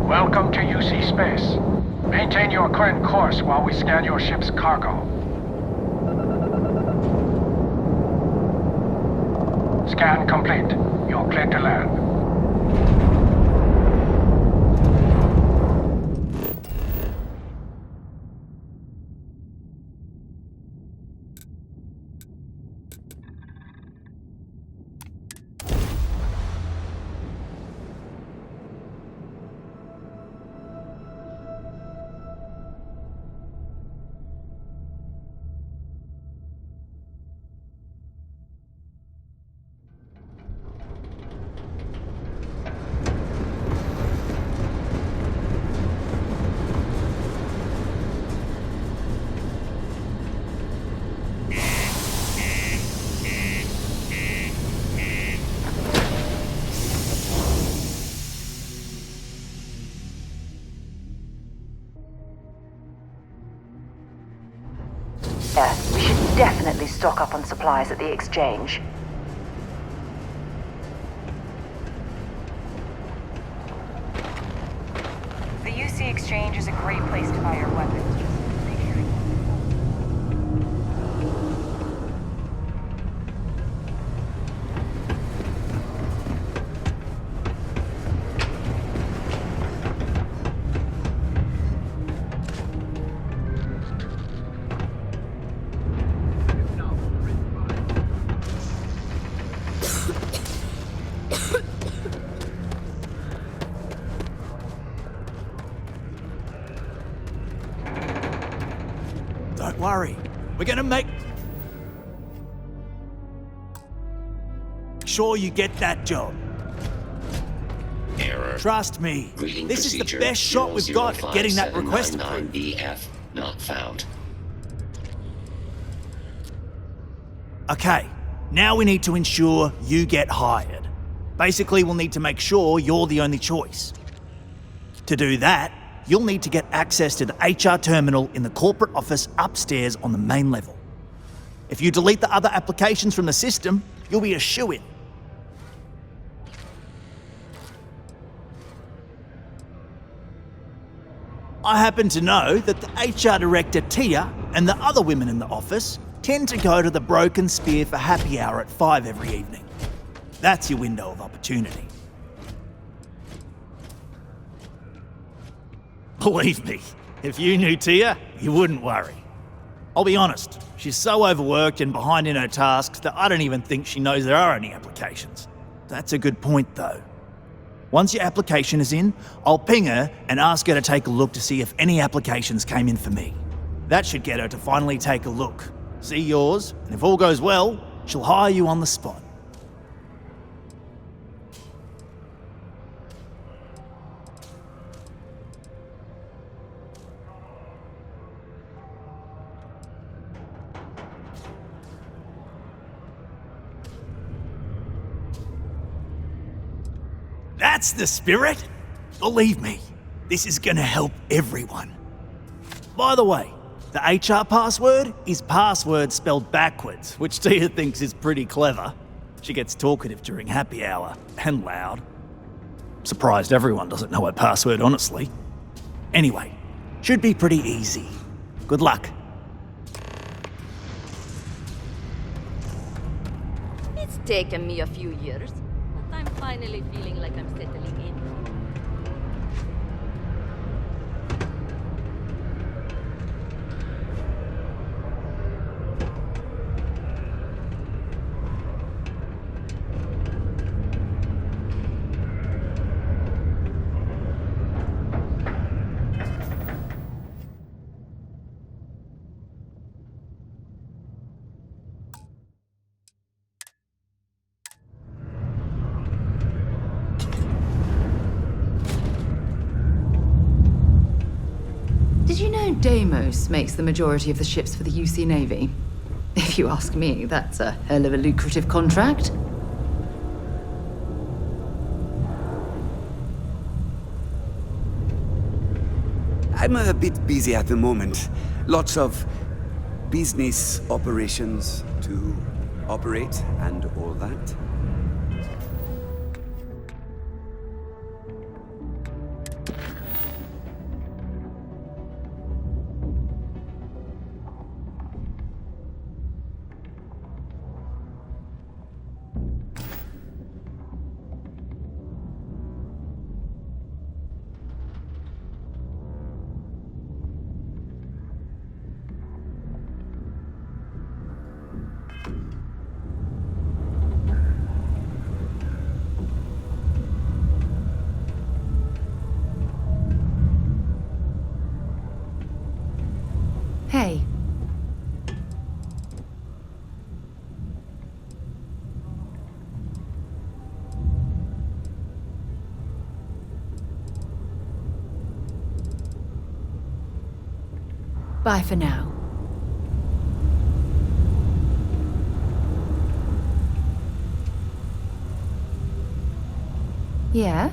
Welcome to UC Space. Maintain your current course while we scan your ship's cargo. Scan complete. You're cleared to land. We should definitely stock up on supplies at the exchange. The UC exchange is a great place to buy your weapons. Don't worry. We're gonna make sure you get that job. Error. Trust me. Greeting This is the procedure best shot we've got at getting that request approved. 00579BF not found. Okay, now we need to ensure you get hired. Basically, we'll need to make sure you're the only choice. To do that, you'll need to get access to the HR terminal in the corporate office upstairs on the main level. If you delete the other applications from the system, you'll be a shoo-in. I happen to know that the HR director, Tia, and the other women in the office tend to go to the Broken Spear for happy hour at 5 every evening. That's your window of opportunity. Believe me, if you knew Tia, you wouldn't worry. I'll be honest, she's so overworked and behind in her tasks that I don't even think she knows there are any applications. That's a good point, though. Once your application is in, I'll ping her and ask her to take a look to see if any applications came in for me. That should get her to finally take a look, see yours, and if all goes well, she'll hire you on the spot. That's the spirit! Believe me, this is gonna help everyone. By the way, the HR password is password spelled backwards, which Tia thinks is pretty clever. She gets talkative during happy hour, and loud. Surprised everyone doesn't know her password, honestly. Anyway, should be pretty easy. Good luck. It's taken me a few years, but I'm finally feeling like I'm settling in. Did you know Deimos makes the majority of the ships for the UC Navy? If you ask me, that's a hell of a lucrative contract. I'm a bit busy at the moment. Lots of business operations to operate and all that. Hey. Bye for now. Yeah?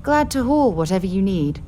Glad to haul whatever you need.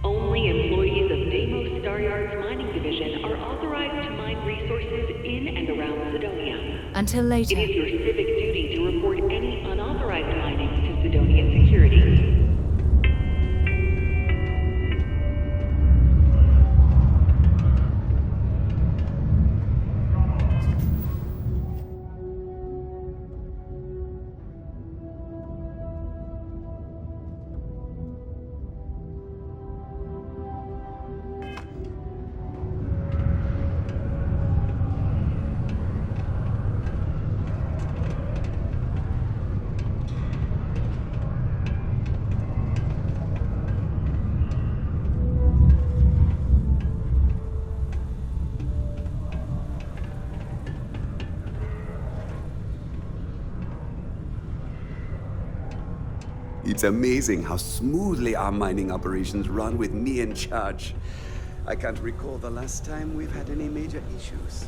Only employees of Deimos Staryard's mining division are authorized to mine resources in and around Sidonia. Until later. It is your civic duty to report any unauthorized mining to Sidonia Security. It's amazing how smoothly our mining operations run with me in charge. I can't recall the last time we've had any major issues.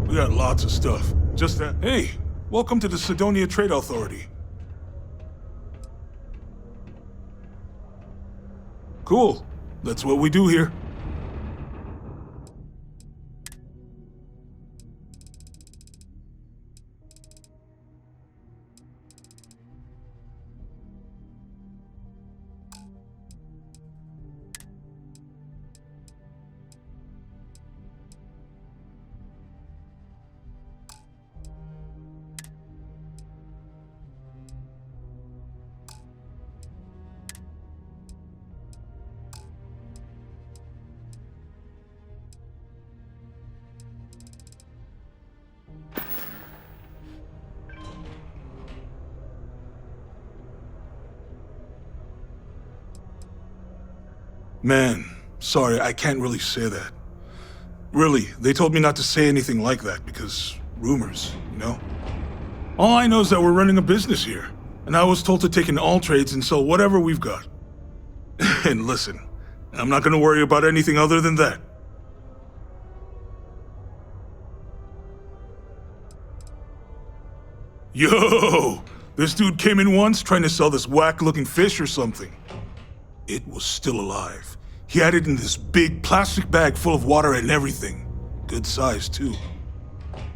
We got lots of stuff. Just that. Hey, welcome to the Cydonia Trade Authority. Cool. That's what we do here. Man, sorry, I can't really say that. Really, they told me not to say anything like that because rumors, you know? All I know is that we're running a business here, and I was told to take in all trades and sell whatever we've got. And listen, I'm not gonna worry about anything other than that. Yo! This dude came in once trying to sell this whack-looking fish or something. It was still alive. He had it in this big plastic bag full of water and everything. Good size, too.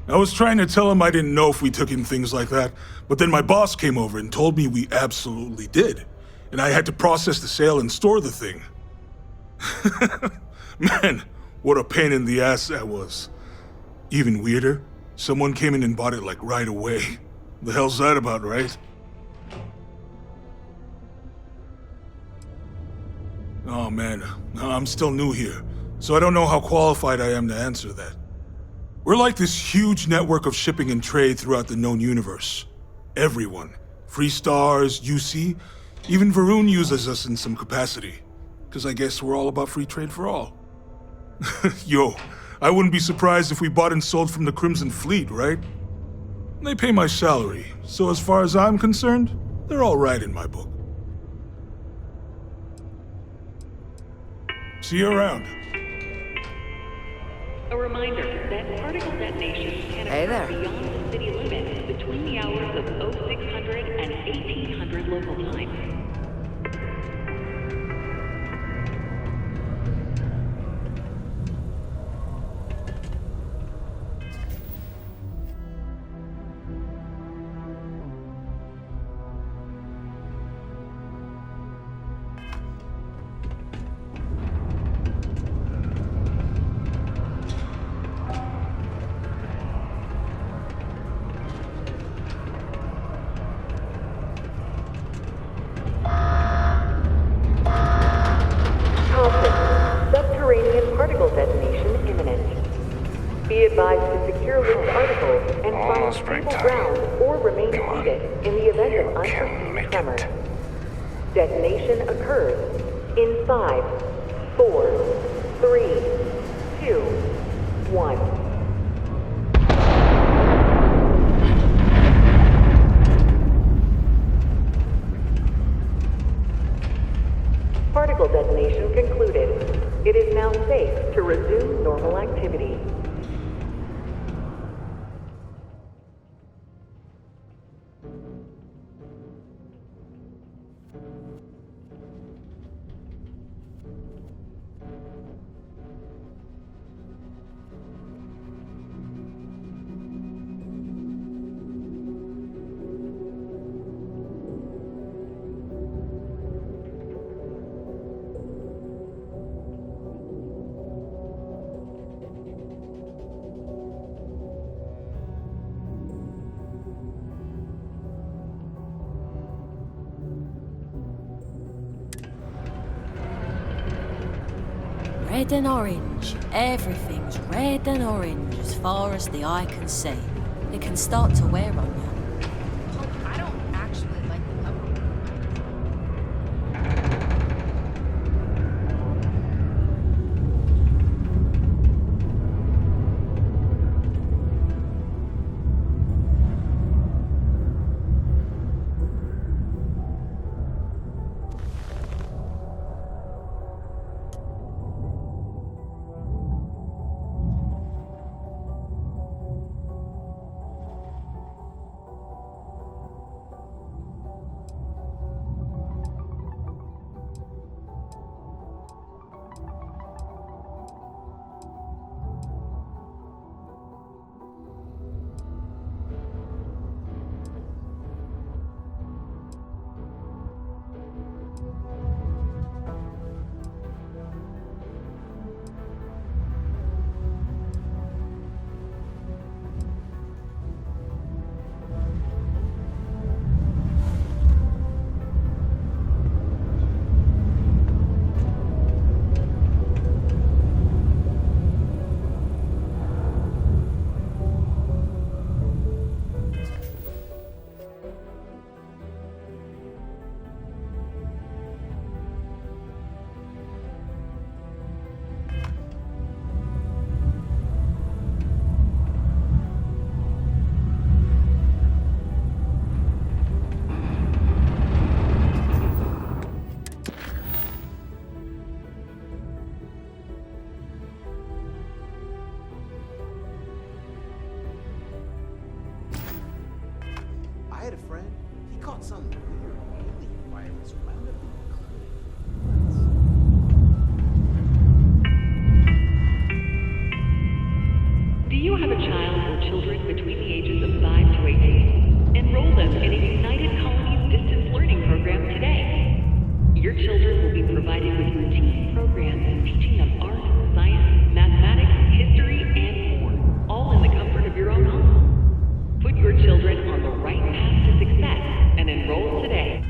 I was trying to tell him I didn't know if we took in things like that, but then my boss came over and told me we absolutely did, and I had to process the sale and store the thing. Man, what a pain in the ass that was. Even weirder, someone came in and bought it like right away. The hell's that about, right? Oh man, I'm still new here, so I don't know how qualified I am to answer that. We're like this huge network of shipping and trade throughout the known universe. Everyone. Free Stars, UC, even Varun uses us in some capacity. Because I guess we're all about free trade for all. Yo, I wouldn't be surprised if we bought and sold from the Crimson Fleet, right? They pay my salary, so as far as I'm concerned, they're all right in my book. See you around. A reminder that particle detonations can Hey occur there. beyond the city limits between the hours of 0600 and 1800 local time. Subterranean particle detonation imminent. Be advised to secure linked articles and find Almost break stable time. ground or remain seated in the event of unforeseen tremors. Detonation occurs in 5, 4, 3, 2, 1. Particle detonation concluded. It is now safe to resume normal activity. red and orange. Everything's red and orange as far as the eye can see. It can start to wear on you. I don't actually like the cover. I had a friend. He caught some weird alien virus wound up in Do you have a child or children between the ages of 5 to 18? Enroll them in a United Colonies distance learning program today. Your children will be provided with routine programs teaching them art, science, mathematics, history, and more, all in the comfort of your own home. Put your children on the right path to success and enroll today.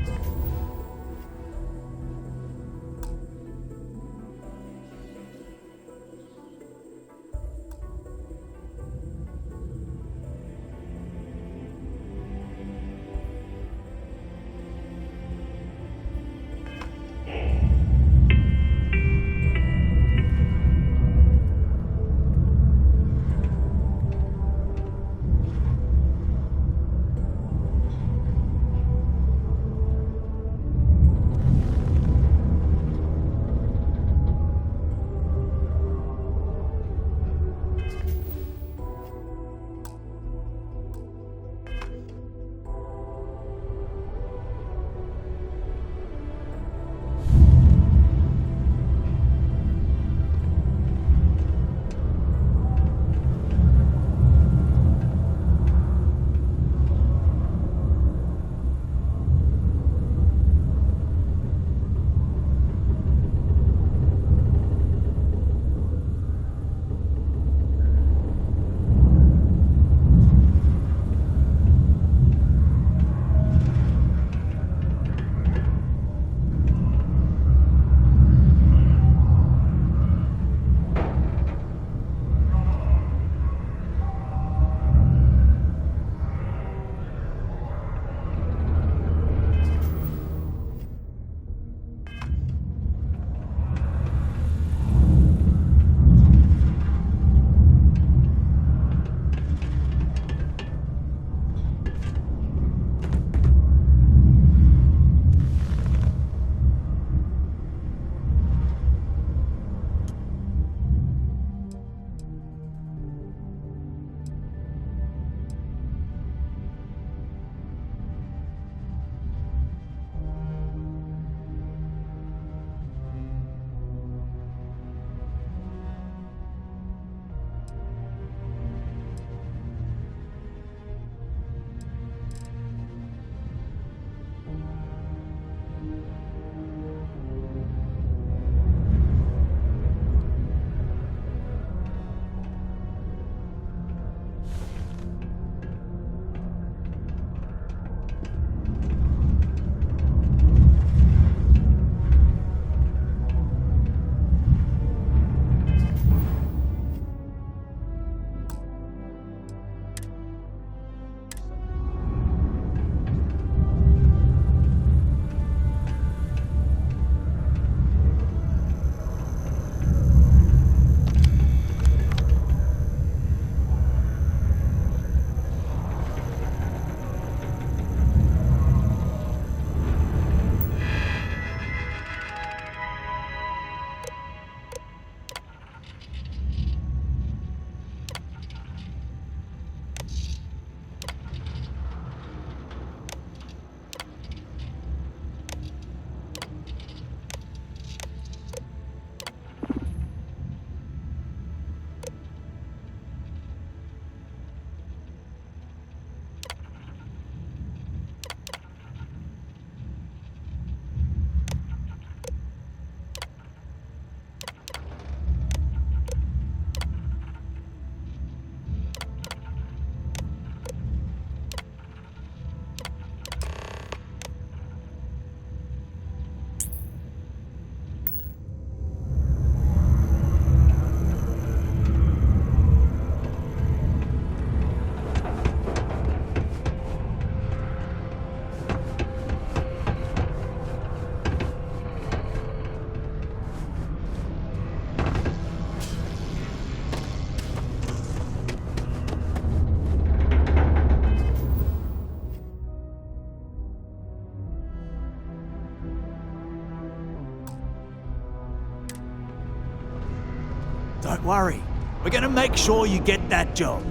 Don't worry. We're gonna make sure you get that job.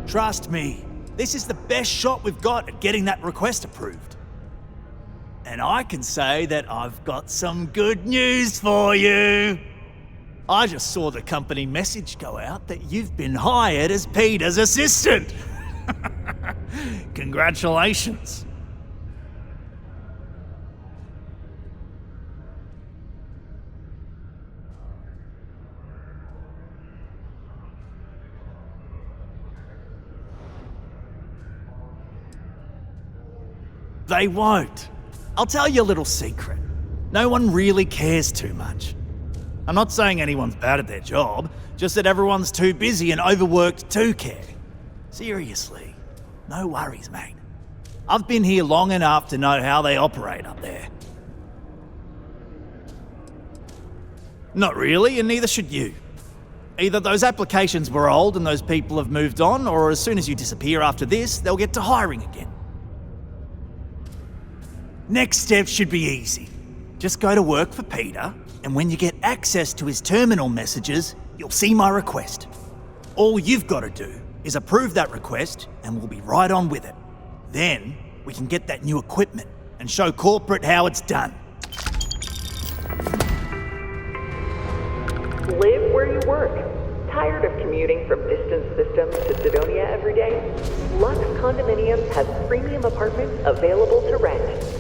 Trust me, this is the best shot we've got at getting that request approved. And I can say that I've got some good news for you. I just saw the company message go out that you've been hired as Peter's assistant. Congratulations. They won't. I'll tell you a little secret. No one really cares too much. I'm not saying anyone's bad at their job, just that everyone's too busy and overworked to care. Seriously, no worries, mate. I've been here long enough to know how they operate up there. Not really, and neither should you. Either those applications were old and those people have moved on, or as soon as you disappear after this, they'll get to hiring again. Next step should be easy. Just go to work for Peter, and when you get access to his terminal messages, you'll see my request. All you've got to do is approve that request, and we'll be right on with it. Then, we can get that new equipment and show corporate how it's done. Live where you work. Tired of commuting from distant systems to Sidonia every day? Lux Condominiums has premium apartments available to rent.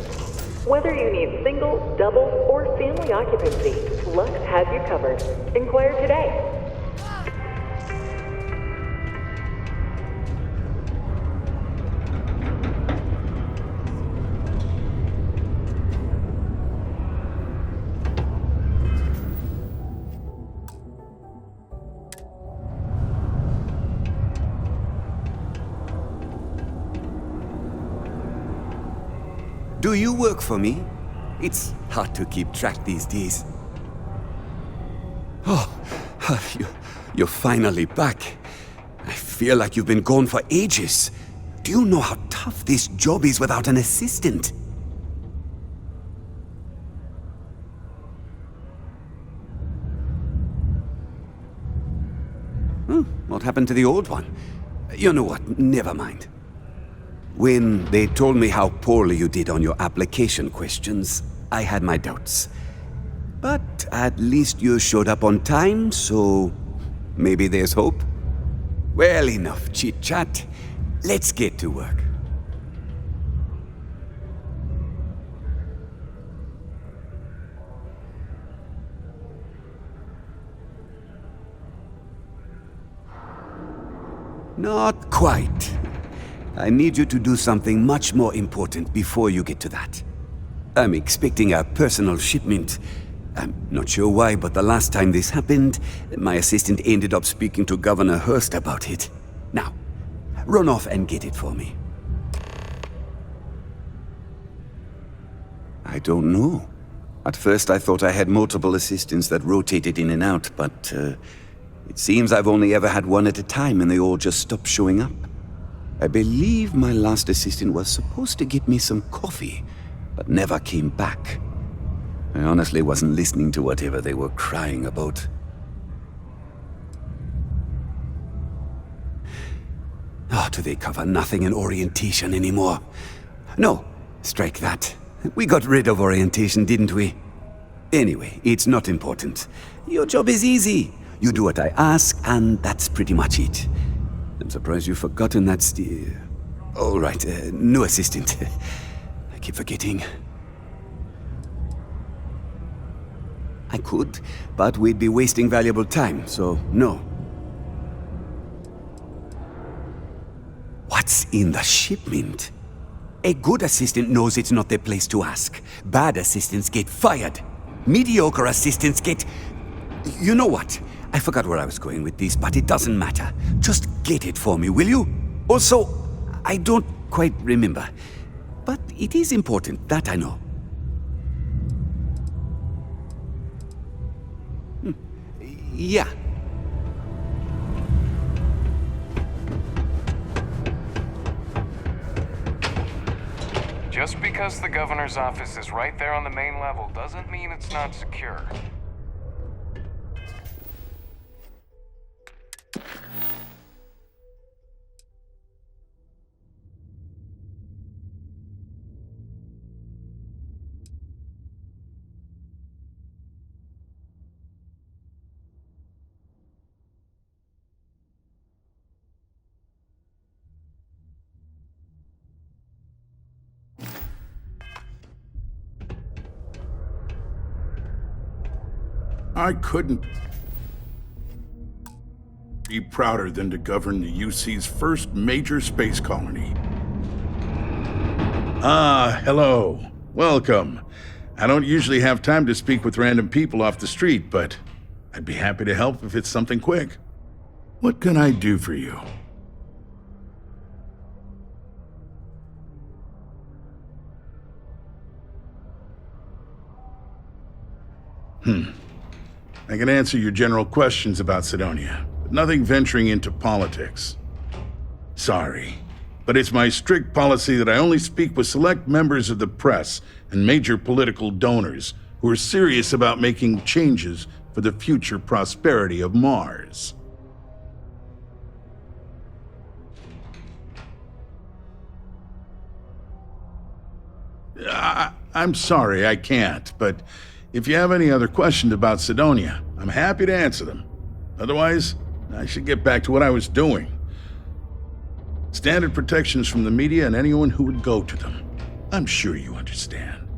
Whether you need single, double, or family occupancy, Lux has you covered. Inquire today. Do you work for me? It's hard to keep track these days. Oh, you're finally back. I feel like you've been gone for ages. Do you know how tough this job is without an assistant? What happened to the old one? You know what, never mind. When they told me how poorly you did on your application questions, I had my doubts. But at least you showed up on time, so maybe there's hope. Well, enough chit-chat. Let's get to work. Not quite. I need you to do something much more important before you get to that. I'm expecting a personal shipment. I'm not sure why, but the last time this happened, my assistant ended up speaking to Governor Hurst about it. Now, run off and get it for me. I don't know. At first I thought I had multiple assistants that rotated in and out, but it seems I've only ever had one at a time and they all just stopped showing up. I believe my last assistant was supposed to get me some coffee, but never came back. I honestly wasn't listening to whatever they were crying about. Oh, do they cover nothing in orientation anymore? No, strike that. We got rid of orientation, didn't we? Anyway, it's not important. Your job is easy. You do what I ask, and that's pretty much it. I'm surprised you've forgotten that's the... All right, new assistant. I keep forgetting. I could, but we'd be wasting valuable time, so no. What's in the shipment? A good assistant knows it's not their place to ask. Bad assistants get fired. Mediocre assistants get... You know what? I forgot where I was going with this, but it doesn't matter. Just get it for me, will you? Also, I don't quite remember. But it is important, that I know. Yeah. Just because the governor's office is right there on the main level doesn't mean it's not secure. I couldn't be prouder than to govern the UC's first major space colony. Ah, hello. Welcome. I don't usually have time to speak with random people off the street, but I'd be happy to help if it's something quick. What can I do for you? I can answer your general questions about Cydonia, but nothing venturing into politics. Sorry, but it's my strict policy that I only speak with select members of the press and major political donors who are serious about making changes for the future prosperity of Mars. I'm sorry, I can't, but if you have any other questions about Cydonia, I'm happy to answer them. Otherwise, I should get back to what I was doing. Standard protections from the media and anyone who would go to them. I'm sure you understand.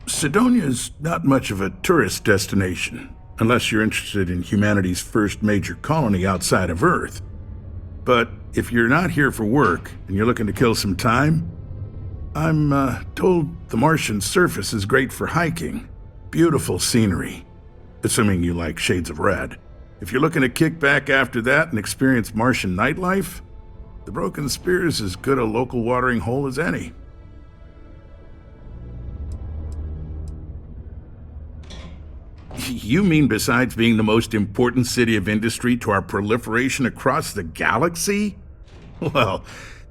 Cydonia's not much of a tourist destination, unless you're interested in humanity's first major colony outside of Earth. But if you're not here for work and you're looking to kill some time, I'm told the Martian surface is great for hiking. Beautiful scenery, assuming you like shades of red. If you're looking to kick back after that and experience Martian nightlife, the Broken Spear is as good a local watering hole as any. You mean besides being the most important city of industry to our proliferation across the galaxy? Well,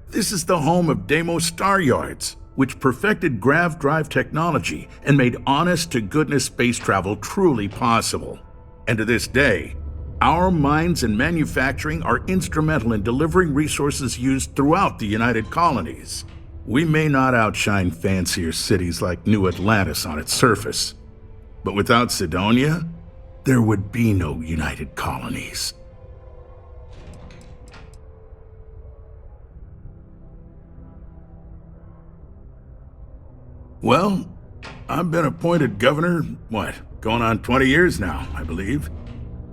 this is the home of Deimos Star Yards, which perfected grav drive technology and made honest-to-goodness space travel truly possible. And to this day, our mines and manufacturing are instrumental in delivering resources used throughout the United Colonies. We may not outshine fancier cities like New Atlantis on its surface, but without Cydonia, there would be no United Colonies. Well, I've been appointed governor, going on 20 years now, I believe.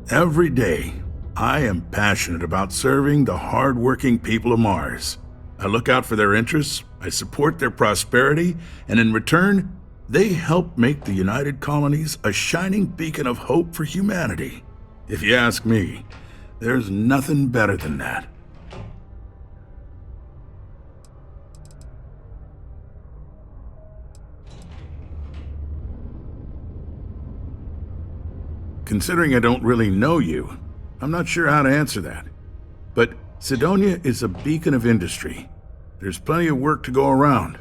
Every day, I am passionate about serving the hard-working people of Mars. I look out for their interests, I support their prosperity, and in return, they help make the United Colonies a shining beacon of hope for humanity. If you ask me, there's nothing better than that. Considering I don't really know you, I'm not sure how to answer that. But Cydonia is a beacon of industry. There's plenty of work to go around.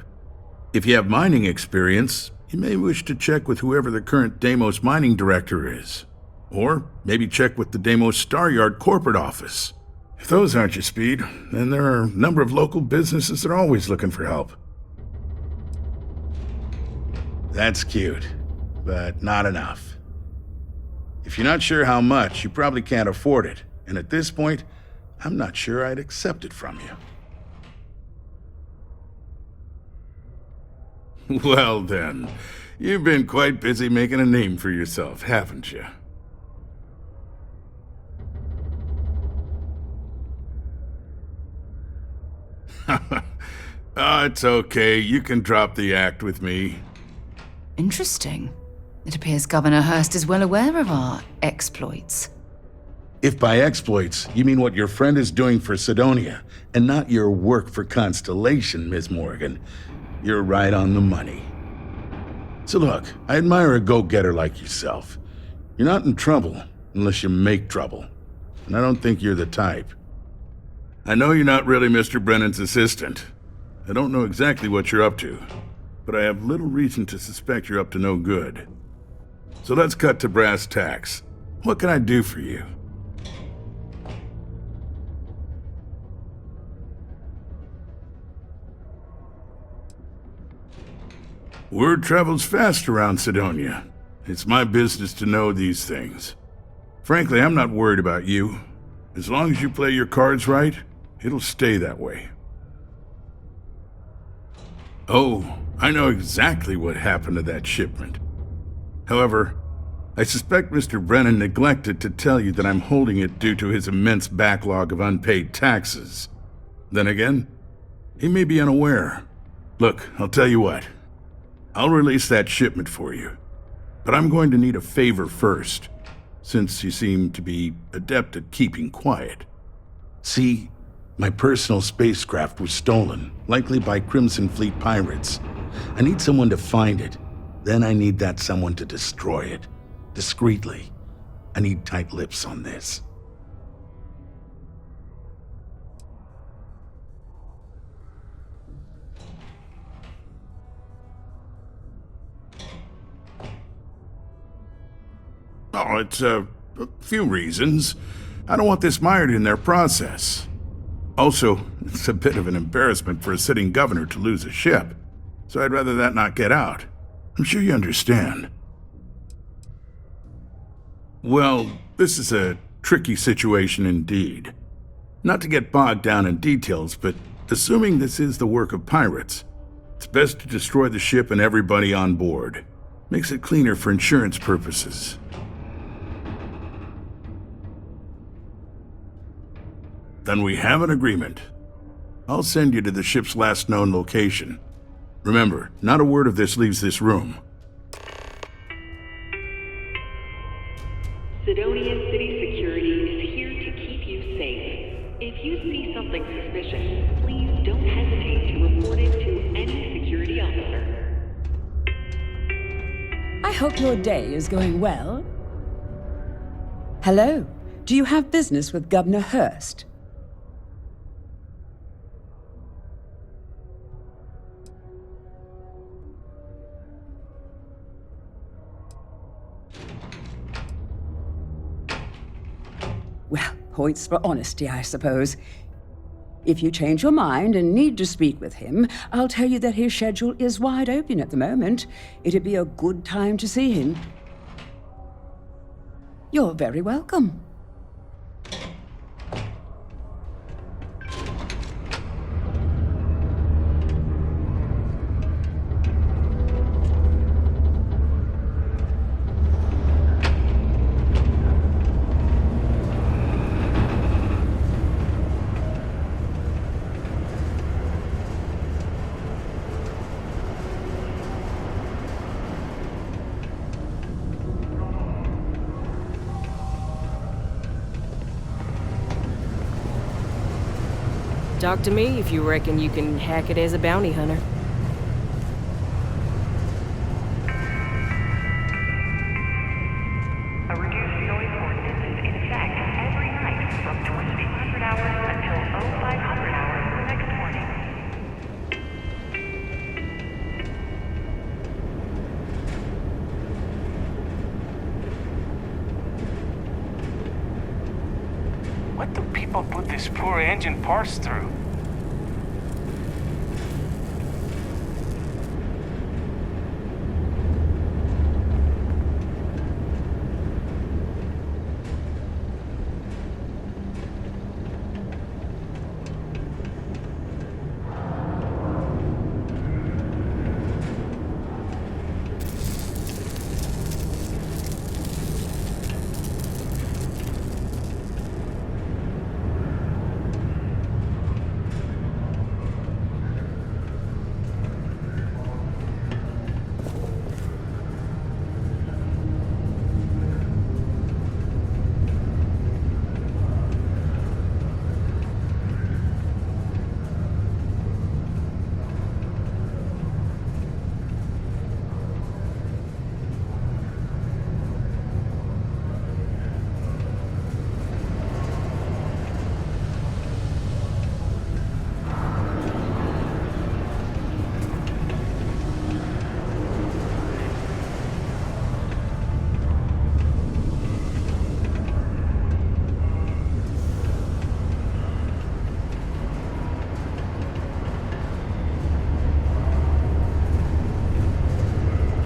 If you have mining experience, you may wish to check with whoever the current Deimos mining director is. Or maybe check with the Deimos Star Yard corporate office. If those aren't your speed, then there are a number of local businesses that are always looking for help. That's cute, but not enough. If you're not sure how much, you probably can't afford it. And at this point, I'm not sure I'd accept it from you. Well then, you've been quite busy making a name for yourself, haven't you? Oh, it's okay. You can drop the act with me. Interesting. It appears Governor Hurst is well aware of our exploits. If by exploits, you mean what your friend is doing for Cydonia, and not your work for Constellation, Ms. Morgan, you're right on the money. So look, I admire a go-getter like yourself. You're not in trouble unless you make trouble, and I don't think you're the type. I know you're not really Mr. Brennan's assistant. I don't know exactly what you're up to, but I have little reason to suspect you're up to no good. So let's cut to brass tacks. What can I do for you? Word travels fast around Cydonia. It's my business to know these things. Frankly, I'm not worried about you. As long as you play your cards right, it'll stay that way. Oh, I know exactly what happened to that shipment. However, I suspect Mr. Brennan neglected to tell you that I'm holding it due to his immense backlog of unpaid taxes. Then again, he may be unaware. Look, I'll tell you what. I'll release that shipment for you. But I'm going to need a favor first, since you seem to be adept at keeping quiet. See, my personal spacecraft was stolen, likely by Crimson Fleet pirates. I need someone to find it. Then I need that someone to destroy it. Discreetly. I need tight lips on this. Oh, it's a few reasons. I don't want this mired in their process. Also, it's a bit of an embarrassment for a sitting governor to lose a ship, so I'd rather that not get out. I'm sure you understand. Well, this is a tricky situation indeed. Not to get bogged down in details, but assuming this is the work of pirates, it's best to destroy the ship and everybody on board. Makes it cleaner for insurance purposes. Then we have an agreement. I'll send you to the ship's last known location. Remember, not a word of this leaves this room. Sidonia City Security is here to keep you safe. If you see something suspicious, please don't hesitate to report it to any security officer. I hope your day is going well. Hello, do you have business with Governor Hurst? Well, points for honesty, I suppose. If you change your mind and need to speak with him, I'll tell you that his schedule is wide open at the moment. It'd be a good time to see him. You're very welcome. Talk to me if you reckon you can hack it as a bounty hunter. A reduced noise ordinance is in effect every night from 2200 hours until 0500 hours the next morning. What do people put these poor engine parts through?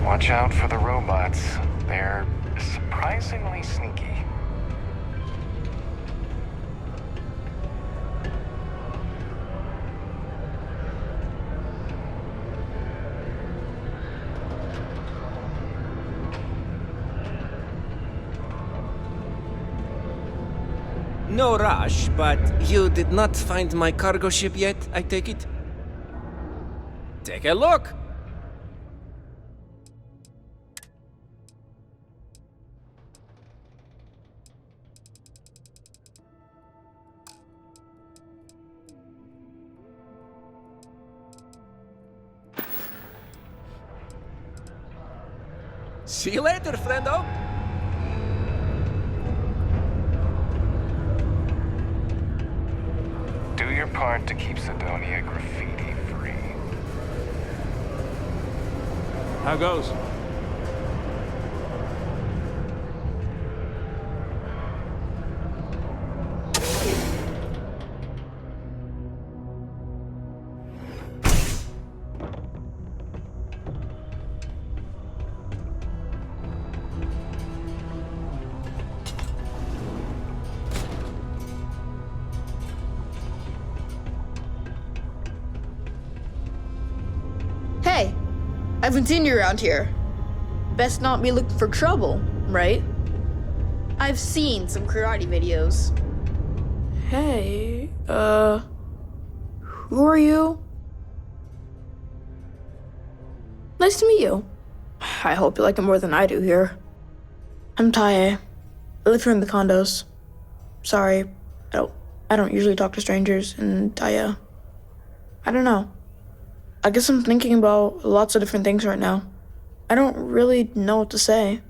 Watch out for the robots. They're surprisingly sneaky. No rush, but you did not find my cargo ship yet, I take it? Take a look! See you later, friendo! Do your part to keep Sidonia graffiti-free. How goes? Hey, I haven't seen you around here. Best not be looking for trouble, right? I've seen some karate videos. Hey, who are you? Nice to meet you. I hope you like it more than I do here. I'm Tae. I live here in the condos. Sorry, I don't usually talk to strangers, and I don't know. I guess I'm thinking about lots of different things right now. I don't really know what to say.